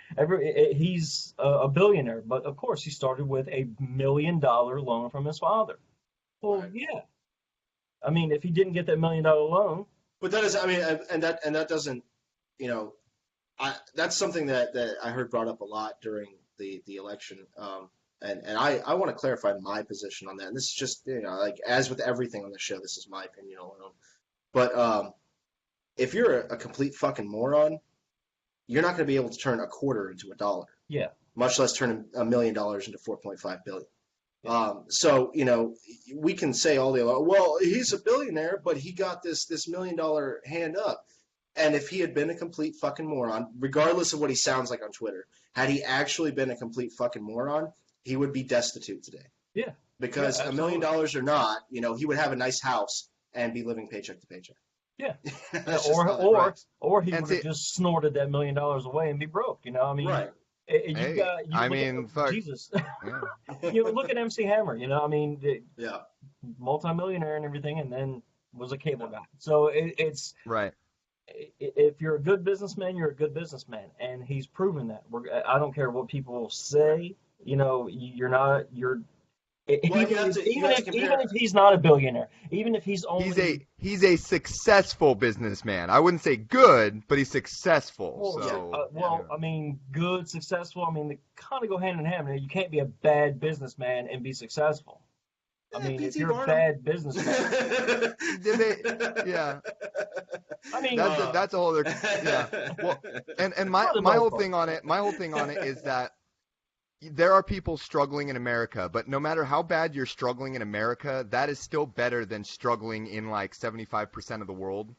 he's a billionaire, but of course he started with $1 million loan from his father. Well, Right. yeah. I mean, if he didn't get that $1 million loan, But that is, I mean, and that doesn't, you know, that's something that I heard brought up a lot during the election. And I want to clarify my position on that. And this is just, like as with everything on the show, this is my opinion alone. But if you're a complete fucking moron, you're not going to be able to turn a quarter into a dollar, yeah, much less turn $1 million into 4.5 billion. yeah. So, we can say all day long, well, he's a billionaire, but he got this $1 million hand up. And if he had been a complete fucking moron, regardless of what he sounds like on Twitter, had he actually been a complete fucking moron, he would be destitute today. Yeah. Because Yeah, $1 million or not, he would have a nice house and be living paycheck to paycheck. Yeah. That's just how that works. Or he And would have see- just snorted that $1 million away and be broke. I mean, Right. Hey, I look mean, at, fuck. Jesus. Yeah. Look at MC Hammer. I mean, Yeah. multimillionaire and everything, and then was a cable guy. So it's Right. if you're a good businessman, you're a good businessman, and he's proven that. I don't care what people say. You're not. You're Well, even you have to even compare. if he's not a billionaire, even if he's only He's a successful businessman. I wouldn't say good, but he's successful. well, So I mean, good, successful. I mean, they kind of go hand in hand. You can't be a bad businessman and be successful. I mean, if P.T. you're a Barnum. bad businessman, yeah, I mean, that's a whole other. Yeah. Well, and my For the my most whole part. thing on it, is that there are people struggling in America, but no matter how bad you're struggling in America, that is still better than struggling in like 75% of the world.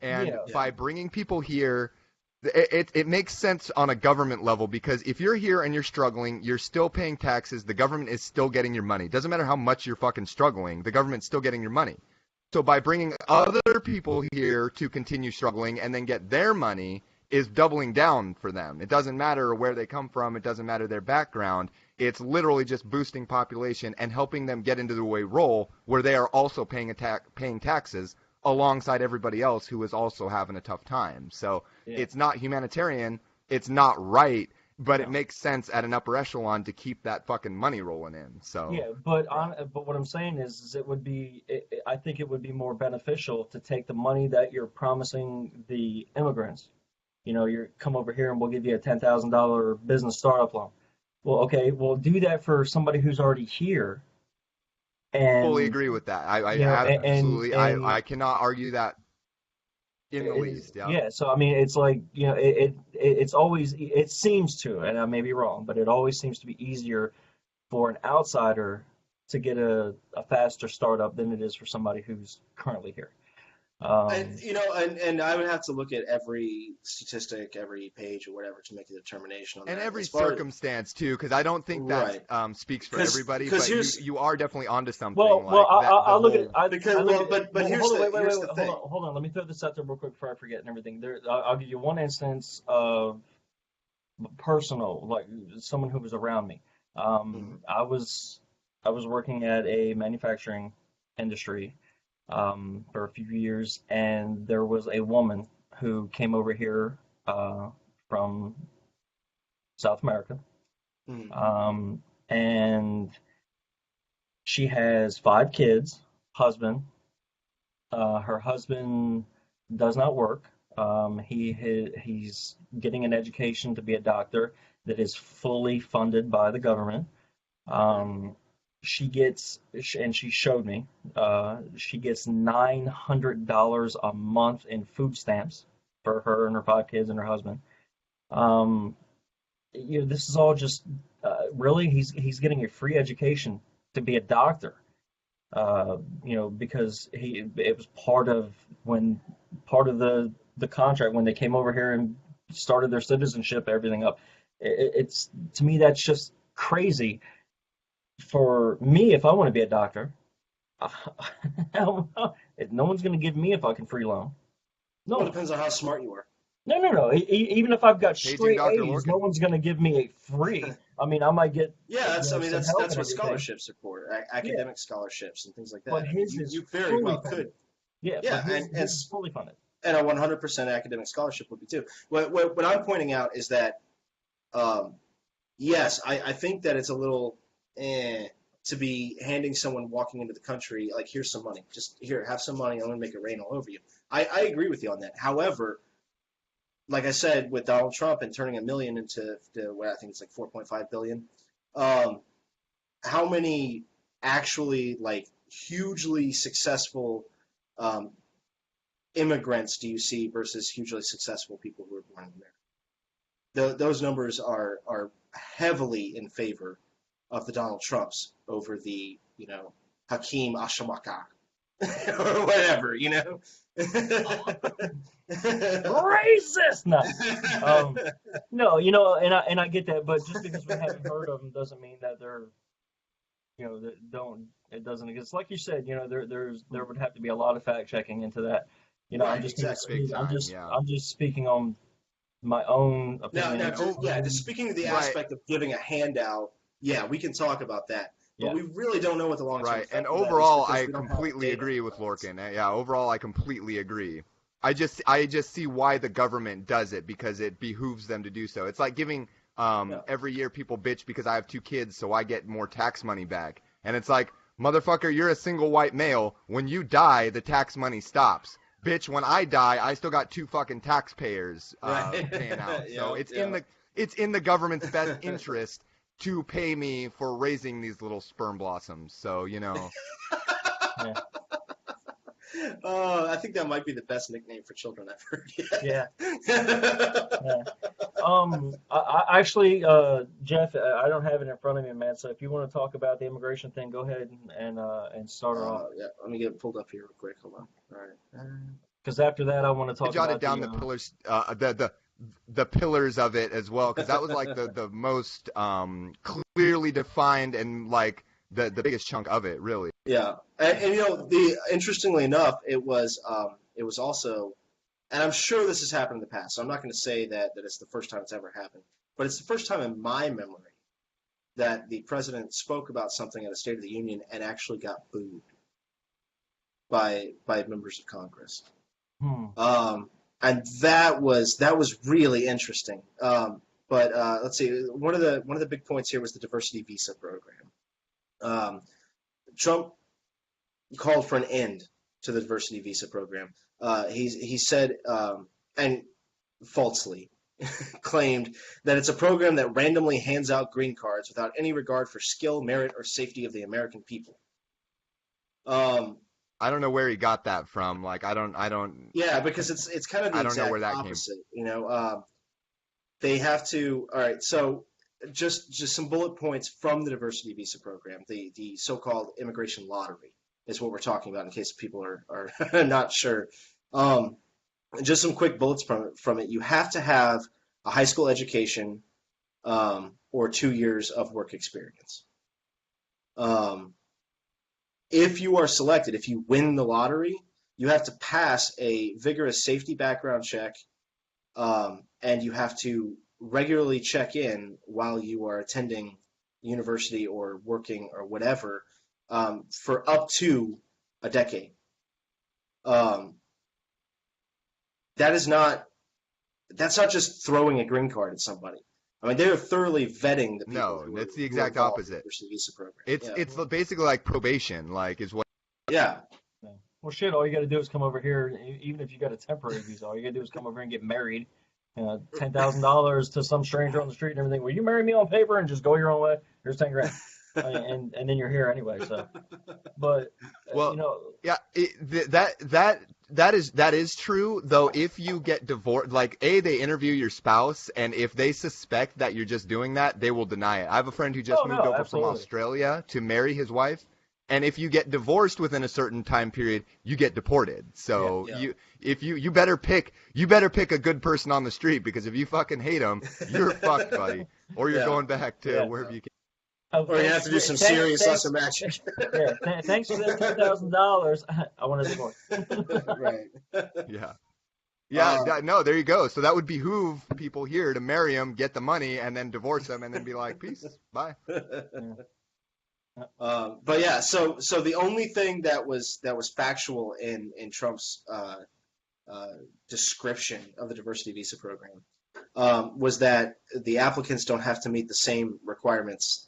And Yeah. by bringing people here, it makes sense on a government level, because if you're here and you're struggling, you're still paying taxes. The government is still getting your money. Doesn't matter how much you're fucking struggling, the government's still getting your money. So by bringing other people here to continue struggling and then get their money is doubling down for them. It doesn't matter where they come from. It doesn't matter their background. It's literally just boosting population and helping them get into a role where they are also paying taxes alongside everybody else who is also having a tough time. So Yeah. it's not humanitarian. It's not right. But No. it makes sense at an upper echelon to keep that fucking money rolling in. So Yeah, but what I'm saying is it would be I think it would be more beneficial to take the money that you're promising the immigrants. You come over here and we'll give you a $10,000 business startup loan. Well, okay, well do that for somebody who's already here. And fully agree with that. I and absolutely. I cannot argue that in the least. Yeah. yeah, so I mean, it's like it's always it seems to, and I may be wrong, but it always seems to be easier for an outsider to get a faster startup than it is for somebody who's currently here. And I would have to look at every statistic, every page or whatever to make a determination on And that. every As far as- circumstance too, because I don't think that speaks for 'Cause- everybody. 'cause But here's- you are definitely onto something. Well, like that, I'll look at whole- it. Because- I look well, at it- but here's hold on, the- here's the wait, thing. hold on. Let me throw this out there real quick before I forget and everything. I'll give you one instance of personal, like someone who was around me. I was working at a manufacturing industry for a few years, and there was a woman who came over here from South America, and she has 5 kids, husband. Her husband does not work. He's getting an education to be a doctor that is fully funded by the government. She gets, and she showed me, she gets $900 a month in food stamps for her and her 5 kids and her husband. This is all just really he's getting a free education to be a doctor. because it was part of the contract when they came over here and started their citizenship, everything up. It's to me that's just crazy. For me, if I want to be a doctor, no one's going to give me a fucking free loan. Well, it No, depends on how smart you are. no. Even if I've got Paging straight Dr. A's, no Lorcan. one's going to give me a free. I mean, I might get Yeah, I mean, some help that's and what everything. scholarships are for, Yeah, academic scholarships and things like but that. I mean, his is you very fully well funded. could. Yeah, but Yeah, his is fully funded. and a 100% academic scholarship would be too. What I'm pointing out is that, um, yes, I think that it's a little to be handing someone walking into the country, like, here's some money. Just here, have some money. I'm going to make it rain all over you. I agree with you on that. However, like I said, with Donald Trump and turning $1 million into what I think it's like 4.5 billion, um, how many actually like hugely successful um, immigrants do you see versus hugely successful people who were born in America? Those numbers are heavily in favor of the Donald Trumps over the Hakeem Ashamaka or whatever, Racist, no. No, and I get that, but just because we haven't heard of them doesn't mean that they're, that don't it doesn't exist. Like you said, there would have to be a lot of fact checking into that. I'm Right, just gonna exactly. speak. Big time, yeah. I'm just speaking on my own Now, opinion. now, And I yeah, believe, just speaking of the Right, aspect of giving a handout, yeah, we can talk about that, but yeah, we really don't know what the long-term right. And effect of that is overall, because I we don't have completely data agree on with those. Lorcan. Yeah, overall, I completely agree. I just see why the government does it because it behooves them to do so. It's like giving Yeah. every year people bitch because I have 2 kids, so I get more tax money back. And it's like, motherfucker, you're a single white male. When you die, the tax money stops. Bitch, when I die, I still got 2 fucking taxpayers Right. paying out. So Yeah, yeah. it's in the government's best interest to pay me for raising these little sperm blossoms. So, yeah, Oh, I think that might be the best nickname for children I've heard yeah, yet. yeah. I actually, Jeff, I don't have it in front of me, man. So if you want to talk about the immigration thing, go ahead and start her off. Yeah, let me get it pulled up here real quick. Hold on. All right. Because after that, I want to I talk jotted about down the the pillars, the pillars of it as well, because that was like the most clearly defined and like the biggest chunk of it, really. Yeah, and the interestingly enough, it was also, and I'm sure this has happened in the past. So I'm not going to say that it's the first time it's ever happened, but it's the first time in my memory that the president spoke about something at a State of the Union and actually got booed by members of Congress. Hmm. And that was really interesting. But let's see, one of the big points here was the diversity visa program. Um, Trump called for an end to the diversity visa program. He said, and falsely claimed that it's a program that randomly hands out green cards without any regard for skill, merit, or safety of the American people. Um, I don't know where he got that from. Like, yeah, because it's kind of the I don't know exact where that came. opposite. They have to. All right, so just some bullet points from the diversity visa program, the so-called immigration lottery is what we're talking about in case people are not sure. Um, just some quick bullets from it. You have to have a high school education or 2 years of work experience. Um, if you are selected, if you win the lottery, you have to pass a vigorous safety background check, and you have to regularly check in while you are attending university or working or whatever for up to a decade. Um, that is not that's not just throwing a green card at somebody. I mean, they are thoroughly vetting the people No, who that's the are exact involved in the opposite. diversity visa program. It's Yeah, it's basically like probation, like is what. yeah, Yeah. Well, shit, all you got to do is come over here, even if you got a temporary visa, all you got to do is come over here and get married. $10,000 to some stranger on the street and everything. Will you marry me on paper and just go your own way? Here's 10 grand. And then you're here anyway. So, but, Well, yeah, that is true. Though, if you get divorced, like they interview your spouse, and if they suspect that you're just doing that, they will deny it. I have a friend who just oh, moved no, over from absolutely. Australia to marry his wife, And if you get divorced within a certain time period, you get deported. So you better pick a good person on the street, because if you fucking hate them, you're fucked, buddy. Or you're going back to wherever you can. Or you have to do some serious lesson magic. Thanks for that $10,000. I want to divorce. Right. Yeah. Yeah, no, there you go. So that would behoove people here to marry him, get the money, and then divorce him, and then be like, peace, bye. But yeah, so the only thing that was factual in Trump's description of the diversity visa program was that the applicants don't have to meet the same requirements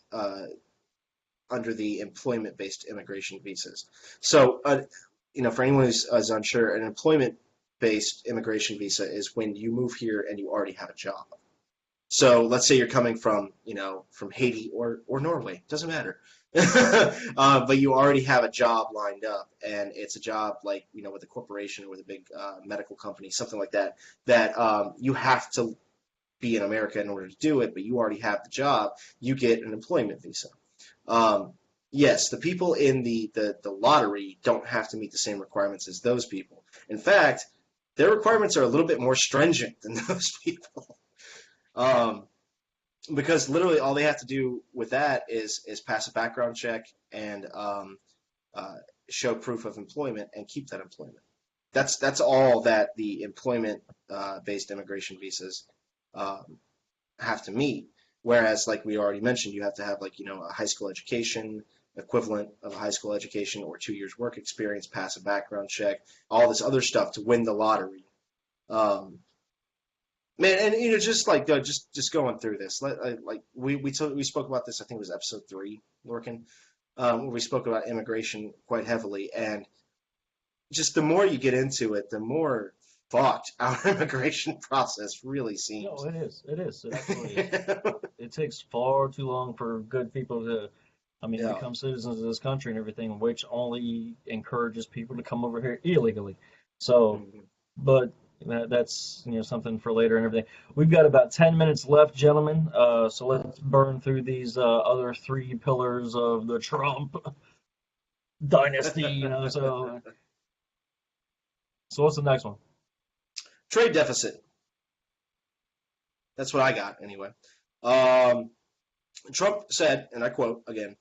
under the employment-based immigration visas. So, for anyone who's unsure, an employment-based immigration visa is when you move here and you already have a job. So let's say you're coming from Haiti or Norway, doesn't matter. But you already have a job lined up, and it's a job like, with a corporation or with a big medical company, something like that, that you have to be in America in order to do it, but you already have the job, you get an employment visa. Yes, the people in the lottery don't have to meet the same requirements as those people. In fact, their requirements are a little bit more stringent than those people. Because literally all they have to do with that is pass a background check and show proof of employment and keep that employment. That's all that the employment based immigration visas have to meet. Whereas, like we already mentioned, you have to have a high school education, equivalent of a high school education, or 2 years work experience, pass a background check, all this other stuff to win the lottery. Man, and just going through this, we spoke about this. I think it was episode 3, Lorcan, where we spoke about immigration quite heavily, and just the more you get into it, the more fucked our immigration process really seems. No, it is. It absolutely is. It takes far too long for good people to, become citizens of this country and everything, which only encourages people to come over here illegally. So, but that's something for later and everything. We've got about 10 minutes left, gentlemen. So let's burn through these other 3 pillars of the Trump dynasty. So what's the next one? Trade deficit. That's what I got anyway. Trump said, and I quote again,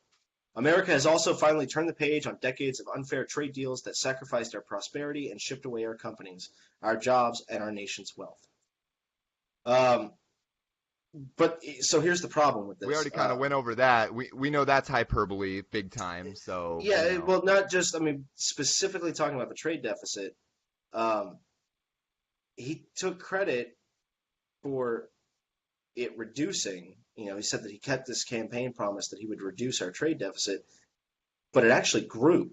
"America has also finally turned the page on decades of unfair trade deals that sacrificed our prosperity and shipped away our companies, our jobs, and our nation's wealth." But so here's the problem with this. We already kind of went over that. We know that's hyperbole big time. So yeah, well, not just, specifically talking about the trade deficit. He took credit for it reducing. He said that he kept this campaign promise that he would reduce our trade deficit, but it actually grew.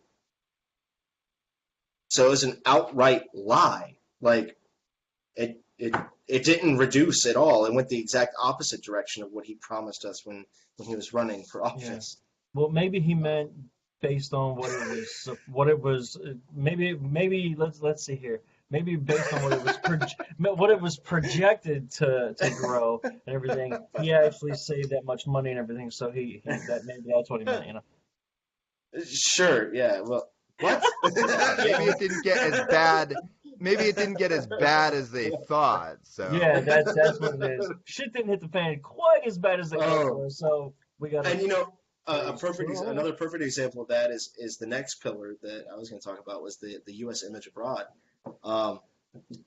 So it was an outright lie. Like, it didn't reduce at all. It went the exact opposite direction of what he promised us when he was running for office. Yeah. Well, maybe he meant based on what it was. Maybe let's see here. Maybe based on what it was projected to grow and everything, he actually saved that much money and everything. So maybe that's what he meant, Sure. Yeah. Well, what? Maybe it didn't get as bad. Maybe it didn't get as bad as they thought. So yeah, that's what it is. Shit didn't hit the fan quite as bad as they thought. So we got. And another perfect example of that is the next pillar that I was going to talk about was the U.S. image abroad.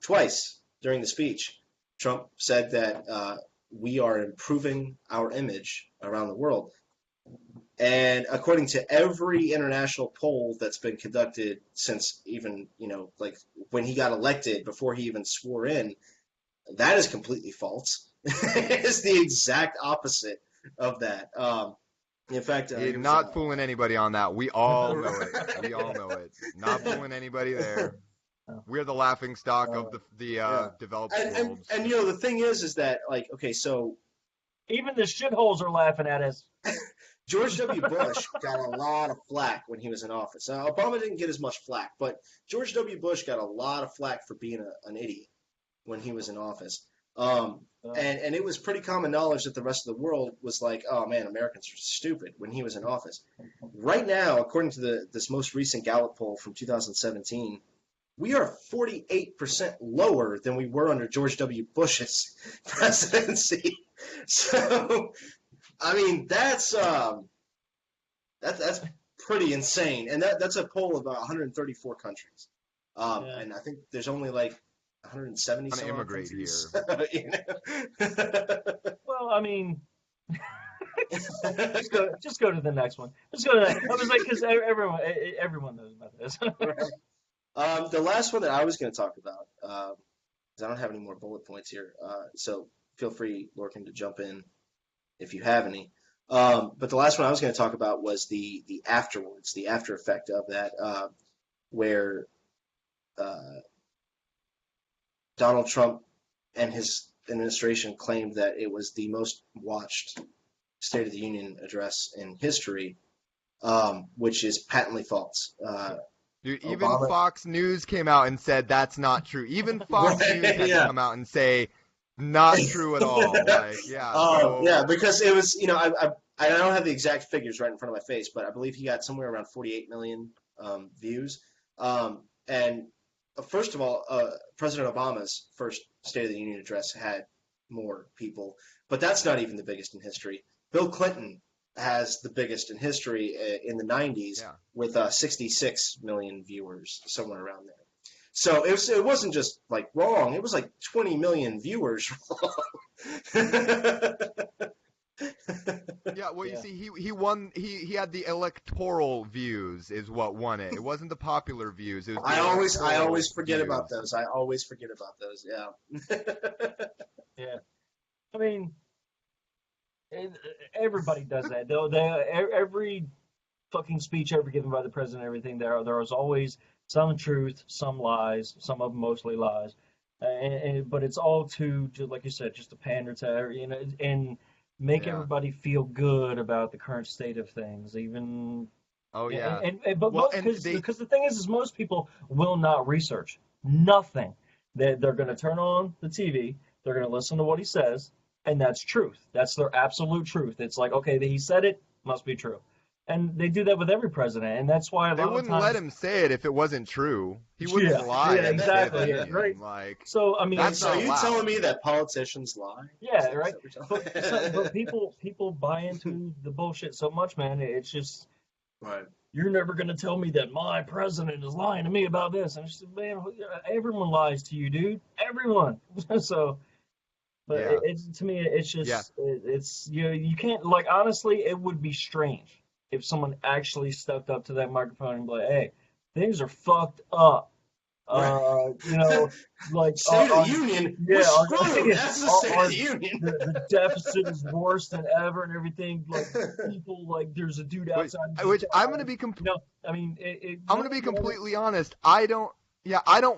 Twice during the speech, Trump said that we are improving our image around the world. And according to every international poll that's been conducted since even, when he got elected, before he even swore in, that is completely false. It's the exact opposite of that. In fact, he's not fooling anybody on that. We all know it. We all know it. Not fooling anybody there. We're the laughing stock of the developed world. And the thing is that, so even the shitholes are laughing at us. George W. Bush got a lot of flack when he was in office. Obama didn't get as much flack, but George W. Bush got a lot of flack for being an idiot when he was in office. And it was pretty common knowledge that the rest of the world was like, oh man, Americans are stupid when he was in office. Right now, according to this most recent Gallup poll from 2017, we are 48% lower than we were under George W. Bush's presidency. So, I mean, that's pretty insane, and that's a poll of 134 countries, and I think there's only like 170 On some immigrate countries. here. Well, I mean, just go to the next one. Just go to that. I was like, because everyone knows about this. The last one that I was going to talk about, because I don't have any more bullet points here, so feel free, Lorcan, to jump in if you have any. But the last one I was going to talk about was the afterwards, the after effect of that, where Donald Trump and his administration claimed that it was the most watched State of the Union address in history, which is patently false. Dude, even Obama- Fox News came out and said that's not true. Even Fox Right, News had yeah. to come out and say not true at all. Like, yeah. So, Yeah, because it was, I don't have the exact figures right in front of my face, but I believe he got somewhere around 48 million views. And first of all, President Obama's first State of the Union address had more people, but that's not even the biggest in history. Bill Clinton has the biggest in history in the 90s Yeah. with 66 million viewers, somewhere around there. So it wasn't just like wrong; it was like 20 million viewers wrong. yeah, well, you Yeah. see, he won. He had the electoral views is what won it. It wasn't the popular views. It was the I always electoral forget views. about those. I always forget about those. Yeah. Yeah, I mean, everybody does that. Though every fucking speech ever given by the president, everything there is always some truth, some lies, some of them mostly lies, but it's all to just like you said, just to pander to and make Yeah. everybody feel good about the current state of things, even. Oh yeah. But Well, and because the thing is most people will not research nothing. They're going to turn on the TV, they're going to listen to what he says, and that's truth. That's their absolute truth. It's like, okay, he said it, must be true. And they do that with every president, and that's why a They lot of wouldn't times. let him say it if it wasn't true. He wouldn't Yeah, lie. yeah, and say exactly, that yeah, opinion. right. Like, So I mean, That's So not are you allowed. telling me that politicians lie? yeah, Is right. that what you're telling me? But people buy into the bullshit so much, man. It's just. Right. You're never going to tell me that my president is lying to me about this. And I just said, man, everyone lies to you, dude. Everyone. So, but Yeah. it's to me, it's just, Yeah. it's you can't like honestly, it would be strange if someone actually stepped up to that microphone and be like, hey, things are fucked up. Like State of the Union. yeah, We're our- screwed. That's the State of the Union. the deficit is worse than ever and everything. Like people, like there's a dude outside. who which just I'm died. gonna be I mean, I'm gonna be completely honest. I don't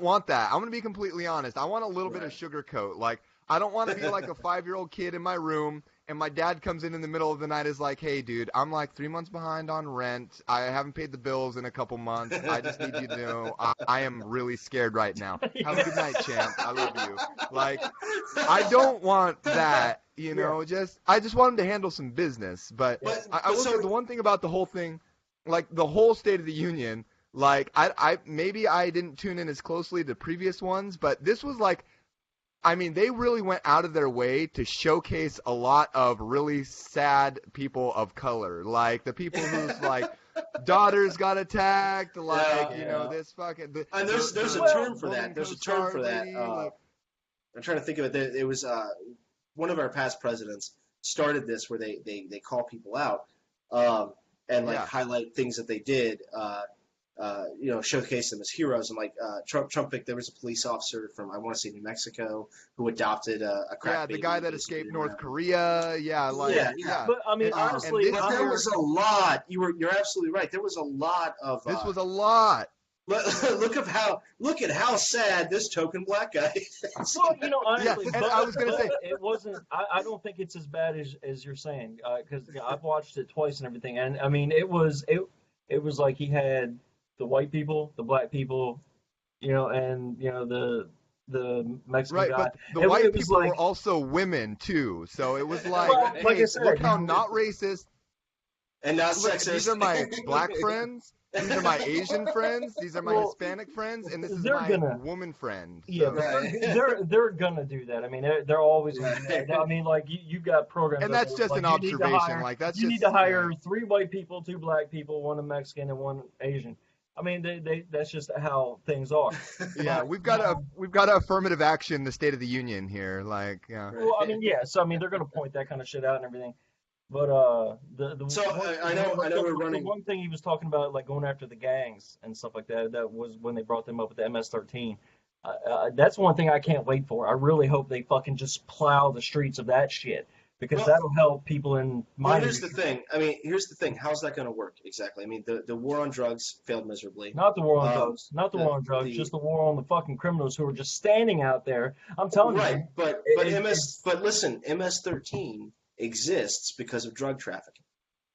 want that. I'm gonna be completely honest. I want a little bit of sugarcoat. Like, I don't want to be like a 5-year-old kid in my room and my dad comes in the middle of the night is like, hey, dude, I'm like 3 months behind on rent. I haven't paid the bills in a couple months. I just need you to know I am really scared right now. Have a good night, champ. I love you. Like, I don't want that. I just want him to handle some business. But I will say the one thing about the whole thing, like the whole State of the Union, like I maybe I didn't tune in as closely to previous ones, but this was like, I mean, they really went out of their way to showcase a lot of really sad people of color, like the people whose like daughters got attacked, like this fucking. And there's a term for that. There's a term for that. I'm trying to think of it. It was one of our past presidents started this where they call people out and like highlight things that they did. Showcase them as heroes. And like Trump picked, there was a police officer from, I want to say, New Mexico who adopted a crack baby. The guy that escaped North Korea. Yeah. But I mean, honestly, there was a lot. You're absolutely right. There was a lot of. This was a lot. Look at how sad this token black guy is. Well, honestly, and I was gonna say it wasn't. I don't think it's as bad as you're saying, because I've watched it twice and everything, and I mean, it was like he had the white people, the black people, and the the Mexican Right, guy. but the It white was people like, were also women too, so it was like, well, like I hey, said, look how not racist. And not Look, sexist. these are my black friends. These are my Asian friends. These are my well, Hispanic friends, and this is they're my gonna. woman friend. Yeah, So. but Right. they're gonna do that. I mean, they're always gonna do that. I mean, like you got programs And out that's there just like an observation. Like that's you need just to hire 3 white people, 2 black people, 1 Mexican, and 1 Asian. I mean, they that's just how things are. yeah. But, We've got a affirmative action, the State of the Union here. Like yeah. well, I mean, yeah. So I mean, they're gonna point that kind of shit out and everything. But the So one, I know we're the running. one thing he was talking about, like going after the gangs and stuff like that. That was when they brought them up with the MS-13. That's one thing I can't wait for. I really hope they fucking just plow the streets of that shit because Well, that'll help people in my. Well, here's the thing. I mean, here's the thing. How's that going to work exactly? I mean, the war on drugs failed miserably. Not the war on Um, drugs, not the the war on drugs, the just the war on the fucking criminals who are just standing out there. I'm telling right, you, but it's listen, MS-13 exists because of drug trafficking.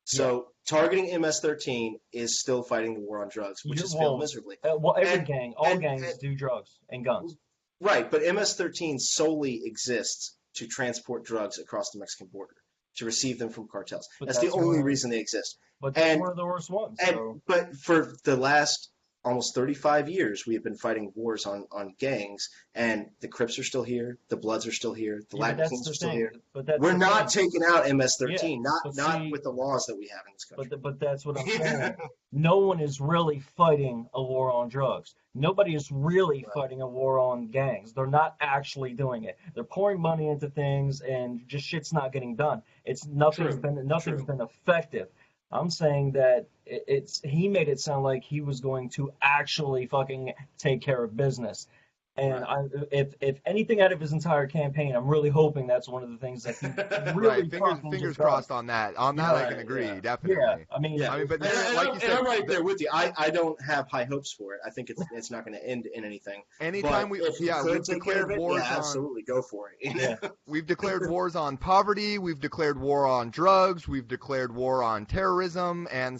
So targeting MS-13 is still fighting the war on drugs, which has failed miserably. well, every And- gang, all and- gangs and- do drugs and guns. Right, but MS-13 solely exists to transport drugs across the Mexican border, to receive them from cartels. But That's the that's only one- reason they exist. But that's and- one of the worst ones. And So. but for the last almost 35 years, we have been fighting wars on gangs, and the Crips are still here, the Bloods are still here, the Yeah, but Latin that's Kings the are still thing. here. But that's We're the not thing. taking out MS-13, Yeah, but not see- with the laws that we have in this country. But that's what I'm saying. No one is really fighting a war on drugs. Nobody is really fighting a war on gangs. They're not actually doing it. They're pouring money into things, and just shit's not getting done. Nothing's True, been effective. I'm saying that he made it sound like he was going to actually fucking take care of business. And if anything out of his entire campaign, I'm really hoping that's one of the things that he really right. Fingers crossed on that. On that, I can agree, definitely. Yeah, I mean, but And like you said, I'm right there with you. I don't have high hopes for it. I think it's not going to end in anything. anytime But if you could we've take care of declared it, wars yeah, on. absolutely go for it. yeah. We've declared wars on poverty. We've declared war on drugs. We've declared war on terrorism, and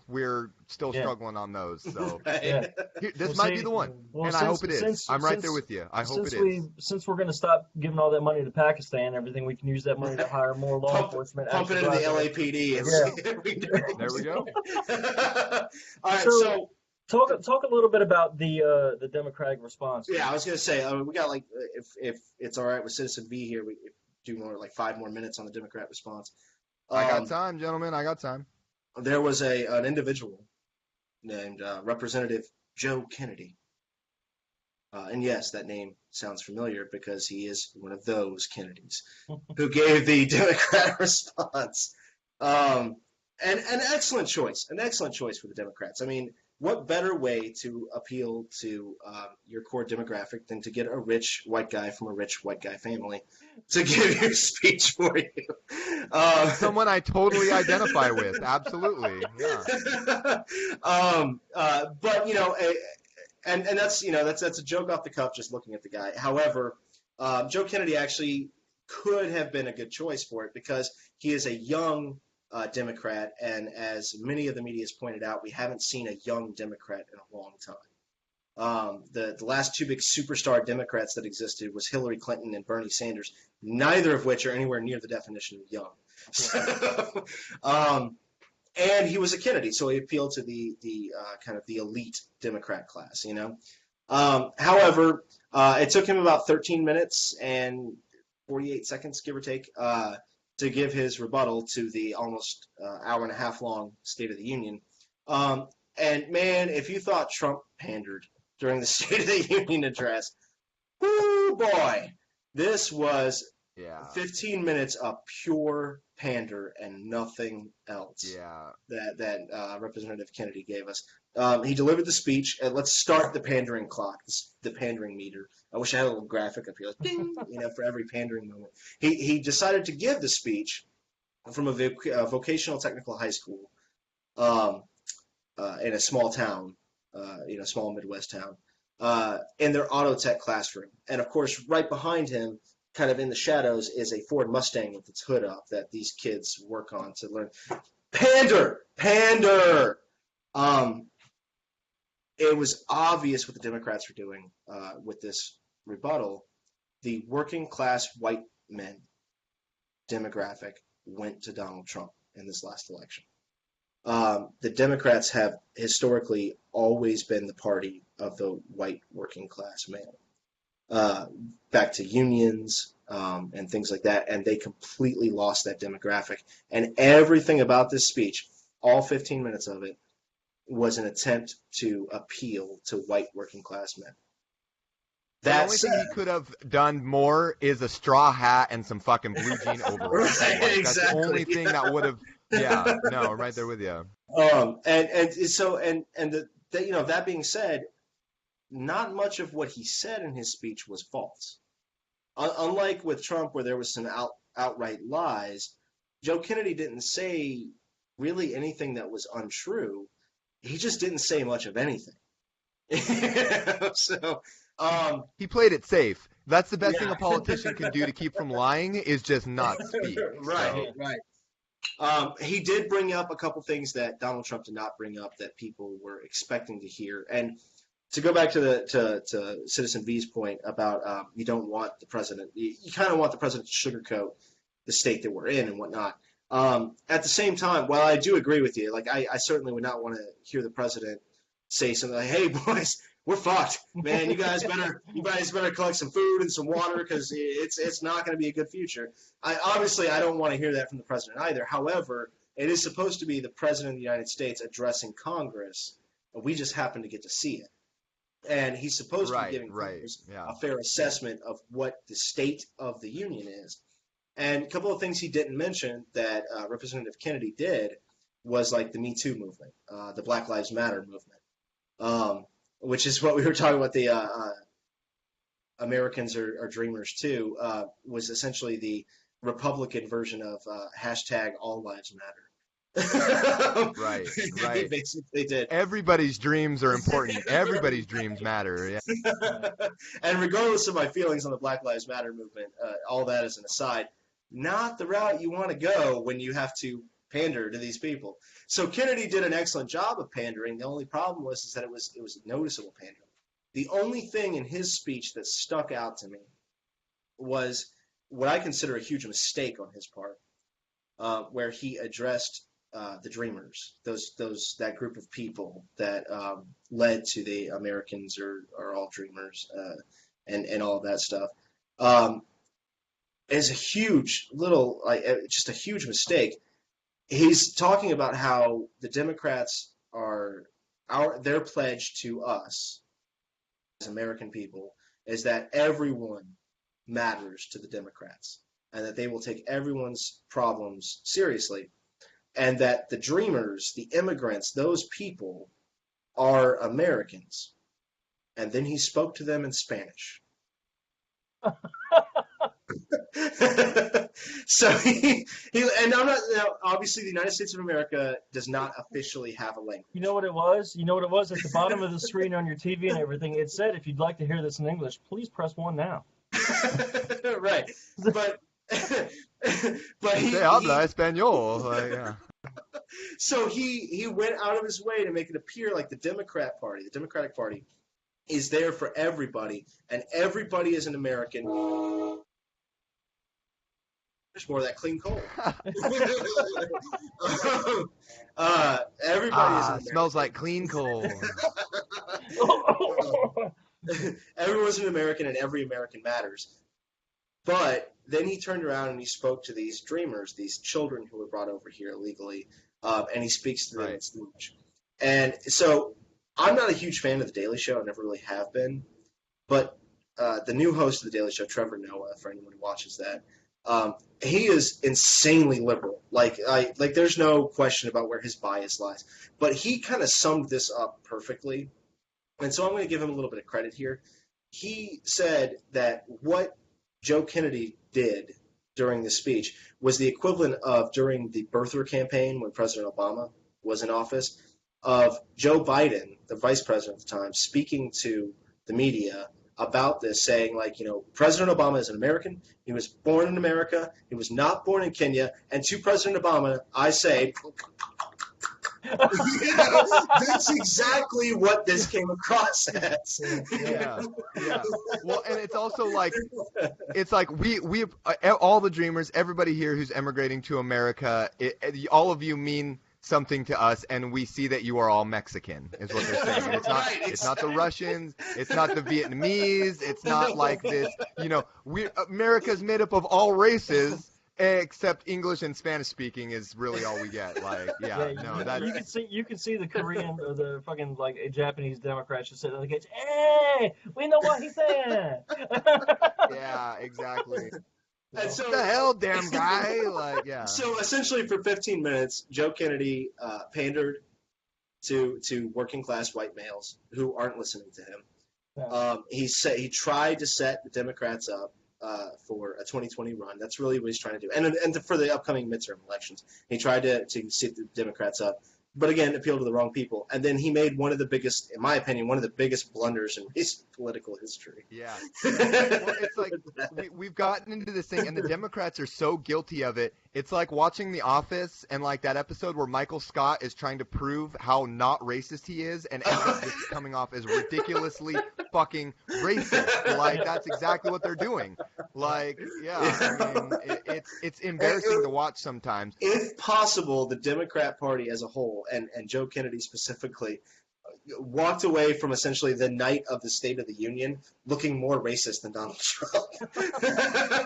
we're still Yeah. struggling on those. So Yeah. this Well, might see, be the one, well, and I hope it is. I'm right there with you. I hope it is. Since we're going to stop giving all that money to Pakistan and everything, we can use that money to hire more law enforcement. Pump it into the LAPD. And see if we do. There we go. All right, So- Talk a little bit about the Democratic response. yeah, I was gonna say we got like if it's all right with Citizen V here, we do more like 5 more minutes on the Democrat response. I got time, gentlemen. I got time. There was an individual named Representative Joe Kennedy, and yes, that name sounds familiar because he is one of those Kennedys who gave the Democrat response. An excellent choice for the Democrats. I mean, what better way to appeal to your core demographic than to get a rich white guy from a rich white guy family to give your speech for you? Someone I totally identify with. Absolutely. Yeah. But and that's that's a joke off the cuff just looking at the guy. However, Joe Kennedy actually could have been a good choice for it because he is a young Democrat, and as many of the media has pointed out, we haven't seen a young Democrat in a long time. The last 2 big superstar Democrats that existed was Hillary Clinton and Bernie Sanders, neither of which are anywhere near the definition of young. So, and he was a Kennedy, so he appealed to the kind of the elite Democrat class, However, it took him about 13 minutes and 48 seconds, give or take, to give his rebuttal to the almost hour and a half long State of the Union. And man, if you thought Trump pandered during the State of the Union address, whoo boy, this was 15 minutes of pure pander and nothing else. Yeah. That Representative Kennedy gave us. He delivered the speech. Let's start the pandering clock, the pandering meter. I wish I had a little graphic up here, like ding, for every pandering moment. He decided to give the speech from a vocational technical high school in a small town, small Midwest town, in their auto tech classroom. And of course, right behind him, kind of in the shadows, is a Ford Mustang with its hood up that these kids work on to learn. Pander! It was obvious what the Democrats were doing with this rebuttal, the working class white men demographic went to Donald Trump in this last election. The Democrats have historically always been the party of the white working class male. Back to unions and things like that, and they completely lost that demographic. And everything about this speech, all 15 minutes of it, was an attempt to appeal to white working class men. The only thing he could have done more is a straw hat and some fucking blue jean overalls. Right, Like, exactly. That's the only thing that would have. Yeah, no, I'm right there with you. That being said, not much of what he said in his speech was false. Unlike with Trump, where there was some outright lies, Joe Kennedy didn't say really anything that was untrue. He just didn't say much of anything. He played it safe. That's the best thing a politician can do to keep from lying is just not speak. Right. He did bring up a couple things that Donald Trump did not bring up that people were expecting to hear. And to go back to Citizen V's point about you don't want the president, you kind of want the president to sugarcoat the state that we're in and whatnot. At the same time, while I do agree with you, like I certainly would not want to hear the president say something like, "Hey boys, we're fucked, man. You guys better collect some food and some water because it's not going to be a good future." I don't want to hear that from the president either. However, it is supposed to be the president of the United States addressing Congress. We just happen to get to see it, and he's supposed to be giving Congress a fair assessment of what the state of the union is. And a couple of things he didn't mention that Representative Kennedy did was like the Me Too movement, the Black Lives Matter movement. Which is what we were talking about, the Americans are dreamers too, was essentially the Republican version of hashtag All Lives Matter. Right. They basically did. Everybody's dreams are important. Everybody's dreams matter. Yeah. And regardless of my feelings on the Black Lives Matter movement, all that as an aside, not the route you want to go when you have to pander to these people. So Kennedy did an excellent job of pandering. The only problem was that it was noticeable pandering. The only thing in his speech that stuck out to me was what I consider a huge mistake on his part, where he addressed the Dreamers, that group of people that led to the Americans are all dreamers, and all of that stuff. Is a huge just a huge mistake. He's talking about how the Democrats their pledge to us as American people is that everyone matters to the Democrats and that they will take everyone's problems seriously, and that the Dreamers, the immigrants, those people are Americans. And then he spoke to them in Spanish. So and I'm not, obviously the United States of America does not officially have a language. You know what it was? At the bottom of the screen on your TV and everything, it said, if you'd like to hear this in English, please press 1 now. Right. But he habla español. Yeah. So he went out of his way to make it appear like the Democratic Party is there for everybody, and everybody is an American. There's more of that clean coal. Everybody is smells like clean coal. Everyone's an American, and every American matters. But then he turned around and he spoke to these dreamers, these children who were brought over here illegally, and he speaks to them in speech. And so I'm not a huge fan of The Daily Show. I never really have been. But the new host of The Daily Show, Trevor Noah, for anyone who watches that, he is insanely liberal. Like there's no question about where his bias lies. But he kind of summed this up perfectly. And so I'm going to give him a little bit of credit here. He said that what Joe Kennedy did during the speech was the equivalent of during the birther campaign when President Obama was in office, of Joe Biden, the vice president at the time, speaking to the media about this, saying, like, President Obama is an American. He was born in America. He was not born in Kenya. And to President Obama, I say, That's exactly what this came across as. Yeah, yeah. Well, and it's also like, it's like we all the dreamers, everybody here who's emigrating to America, all of you mean something to us, and we see that you are all Mexican, is what they're saying. And it's not the Russians, it's not the Vietnamese, it's not like this. America's made up of all races. Except English and Spanish speaking is really all we get. Like, you can see the Korean or the fucking like Japanese Democrats just sitting on the cage. Hey, we know what he's saying. Yeah, exactly. And so, what the hell, damn guy? Like, yeah. So essentially, for 15 minutes, Joe Kennedy pandered to working class white males who aren't listening to him. Yeah. He tried to set the Democrats up for a 2020 run. That's really what he's trying to do. And for the upcoming midterm elections, he tried to set the Democrats up, but again, appeal to the wrong people. And then he made one of the biggest, in my opinion, one of the biggest blunders in recent political history. Yeah. Well, it's like we've gotten into this thing, and the Democrats are so guilty of it. It's like watching The Office and like that episode where Michael Scott is trying to prove how not racist he is and ends up just coming off as ridiculously fucking racist. Like, that's exactly what they're doing. Like, yeah, I mean, it's embarrassing to watch sometimes. If possible, the Democrat Party as a whole, and Joe Kennedy specifically, walked away from essentially the night of the State of the Union looking more racist than Donald Trump.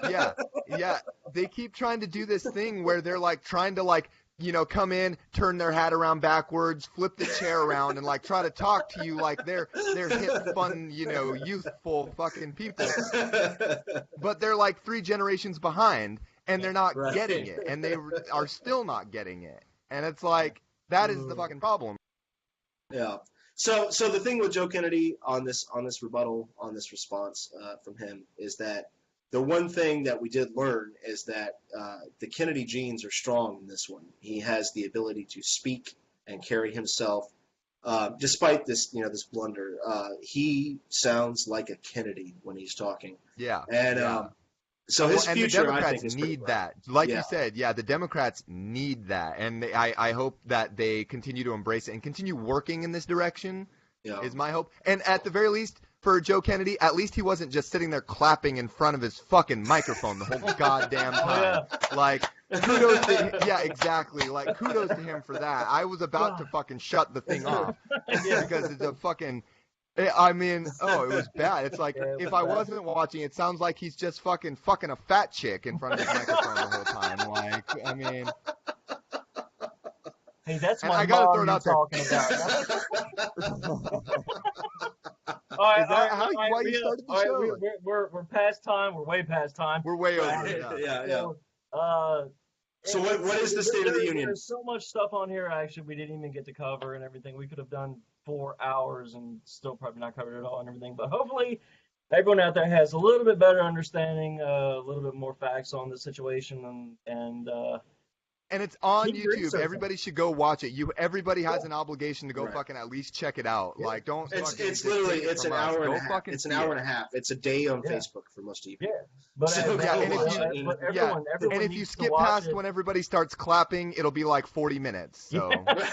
Yeah. They keep trying to do this thing where they're like trying to like, come in, turn their hat around backwards, flip the chair around, and like try to talk to you like they're hip, fun, youthful fucking people. But they're like 3 generations behind, and they're not getting it, and they are still not getting it. And it's like, that is the fucking problem. Yeah. So the thing with Joe Kennedy on this rebuttal, on this response from him, is that the one thing that we did learn is that the Kennedy genes are strong in this one. He has the ability to speak and carry himself, despite this this blunder. He sounds like a Kennedy when he's talking. Yeah. And so his and future, the Democrats I think, is need bright. that. Like you said, the Democrats need that, and I hope that they continue to embrace it and continue working in this direction. Yeah. Is my hope. And at the very least, for Joe Kennedy, at least he wasn't just sitting there clapping in front of his fucking microphone the whole goddamn time. Like, kudos to him. Yeah, exactly. Like, kudos to him for that. I was about to fucking shut the thing off because it's a fucking. I mean, it was bad. It's like, if I wasn't watching, it sounds like he's just fucking a fat chick in front of his microphone the whole time. Like, I mean. Hey, that's And my I gotta mom throw it you're out there. talking about. Is that why you started the show? We're past time. We're way past time. We're way over it. Yeah. So and what is the State of the Union? There's so much stuff on here, actually, we didn't even get to cover and everything. We could have done 4 hours and still probably not covered it all and everything. But hopefully everyone out there has a little bit better understanding, a little bit more facts on the situation, And it's on keep YouTube. researching. Everybody should go watch it. Everybody has an obligation to go fucking at least check it out. Yeah. Like, don't. It's fucking just literally take it it's from an us. hour Go and a half. fucking It's an see hour it. and a half. It's a day on Yeah. Facebook for most of you. yeah. But, So, but yeah, and everyone, if you- but Yeah, everyone and if you needs to skip watch past it. when everybody starts clapping, it'll be like 40 minutes. So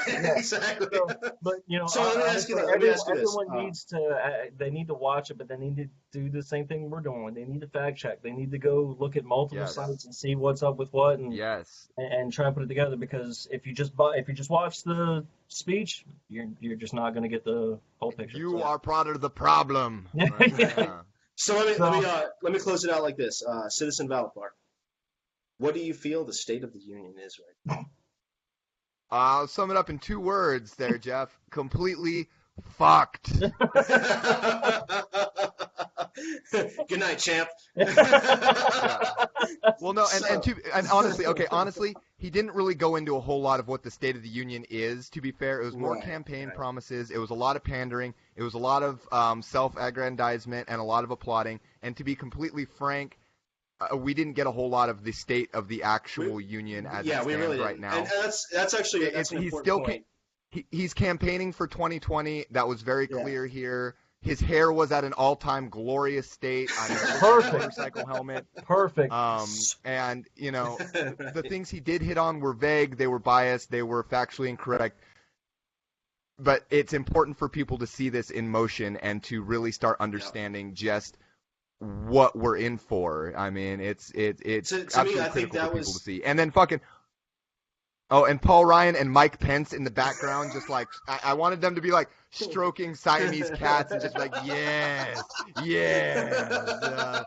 Exactly. So, but So let me ask you this. everyone needs to. They need to watch it, but they need to do the same thing we're doing. They need to fact check. They need to go look at multiple Yes. sites and see what's up with what, and yes, and try and put it together. Because if you just watch the speech, you're just not going to get the whole picture. you So- are part of the problem. Yeah. So let me close it out like this. Citizen Valipar, what do you feel the State of the Union is right I'll sum it up in 2 words there, Jeff. Completely fucked. now? Good night, champ. Well, no, and honestly, he didn't really go into a whole lot of what the State of the Union is. To be fair, it was more campaign promises. It was a lot of pandering. It was a lot of self-aggrandizement and a lot of applauding. And to be completely frank, we didn't get a whole lot of the state of the actual union as it stands really right didn't. now. And that's actually an he's important still point. He's campaigning for 2020. That was very clear here. His hair was at an all-time glorious state on his Perfect. motorcycle helmet. Perfect. And the things he did hit on were vague. They were biased. They were factually incorrect. but it's important for people to see this in motion and to really start understanding just what we're in for. I mean, it's To absolutely me, I think critical that for people was to see. And then fucking oh, and Paul Ryan and Mike Pence in the background, just like I wanted them to be like stroking Siamese cats and just like yes, yes.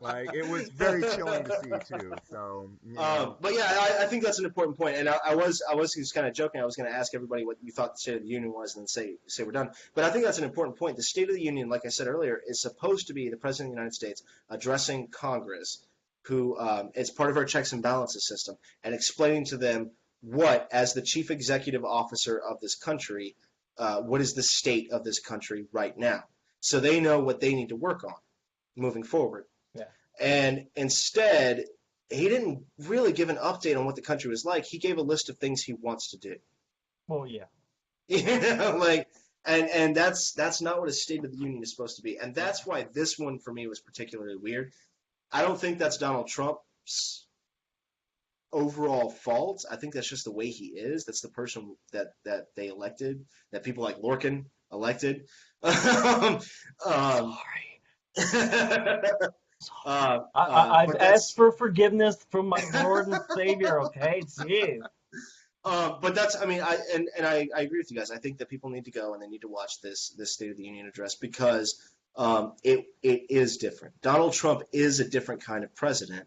Like it was very chilling to see too. So you know. But yeah, I think that's an important point. And I was just kind of joking. I was going to ask everybody what you thought the State of the Union was, and then say we're done. But I think that's an important point. The State of the Union, like I said earlier, is supposed to be the President of the United States addressing Congress, who it's part of our checks and balances system, and explaining to them what, as the chief executive officer of this country, what is the state of this country right now, so they know what they need to work on moving forward. Yeah. And instead, he didn't really give an update on what the country was like. He gave a list of things he wants to do. Well, yeah. You know, like, and that's not what a State of the Union is supposed to be. And that's why this one for me was particularly weird. I don't think that's Donald Trump's overall fault. I think that's just the way he is. That's the person that they elected, that people like Lorcan elected. Sorry. I've I've asked for forgiveness from my Lord and Savior. Okay, jeez. But that's, I mean, I agree with you guys. I think that people need to go and they need to watch this State of the Union address because it is different. Donald Trump is a different kind of president,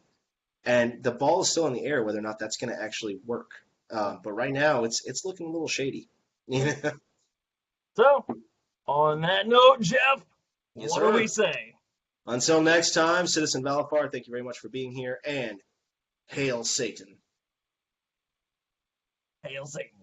and the ball is still in the air whether or not that's going to actually work. But right now, it's looking a little shady. So, on that note, Jeff, Yes, what sir. do we say? Until next time, Citizen Valafar, thank you very much for being here, and hail Satan. Hail Satan.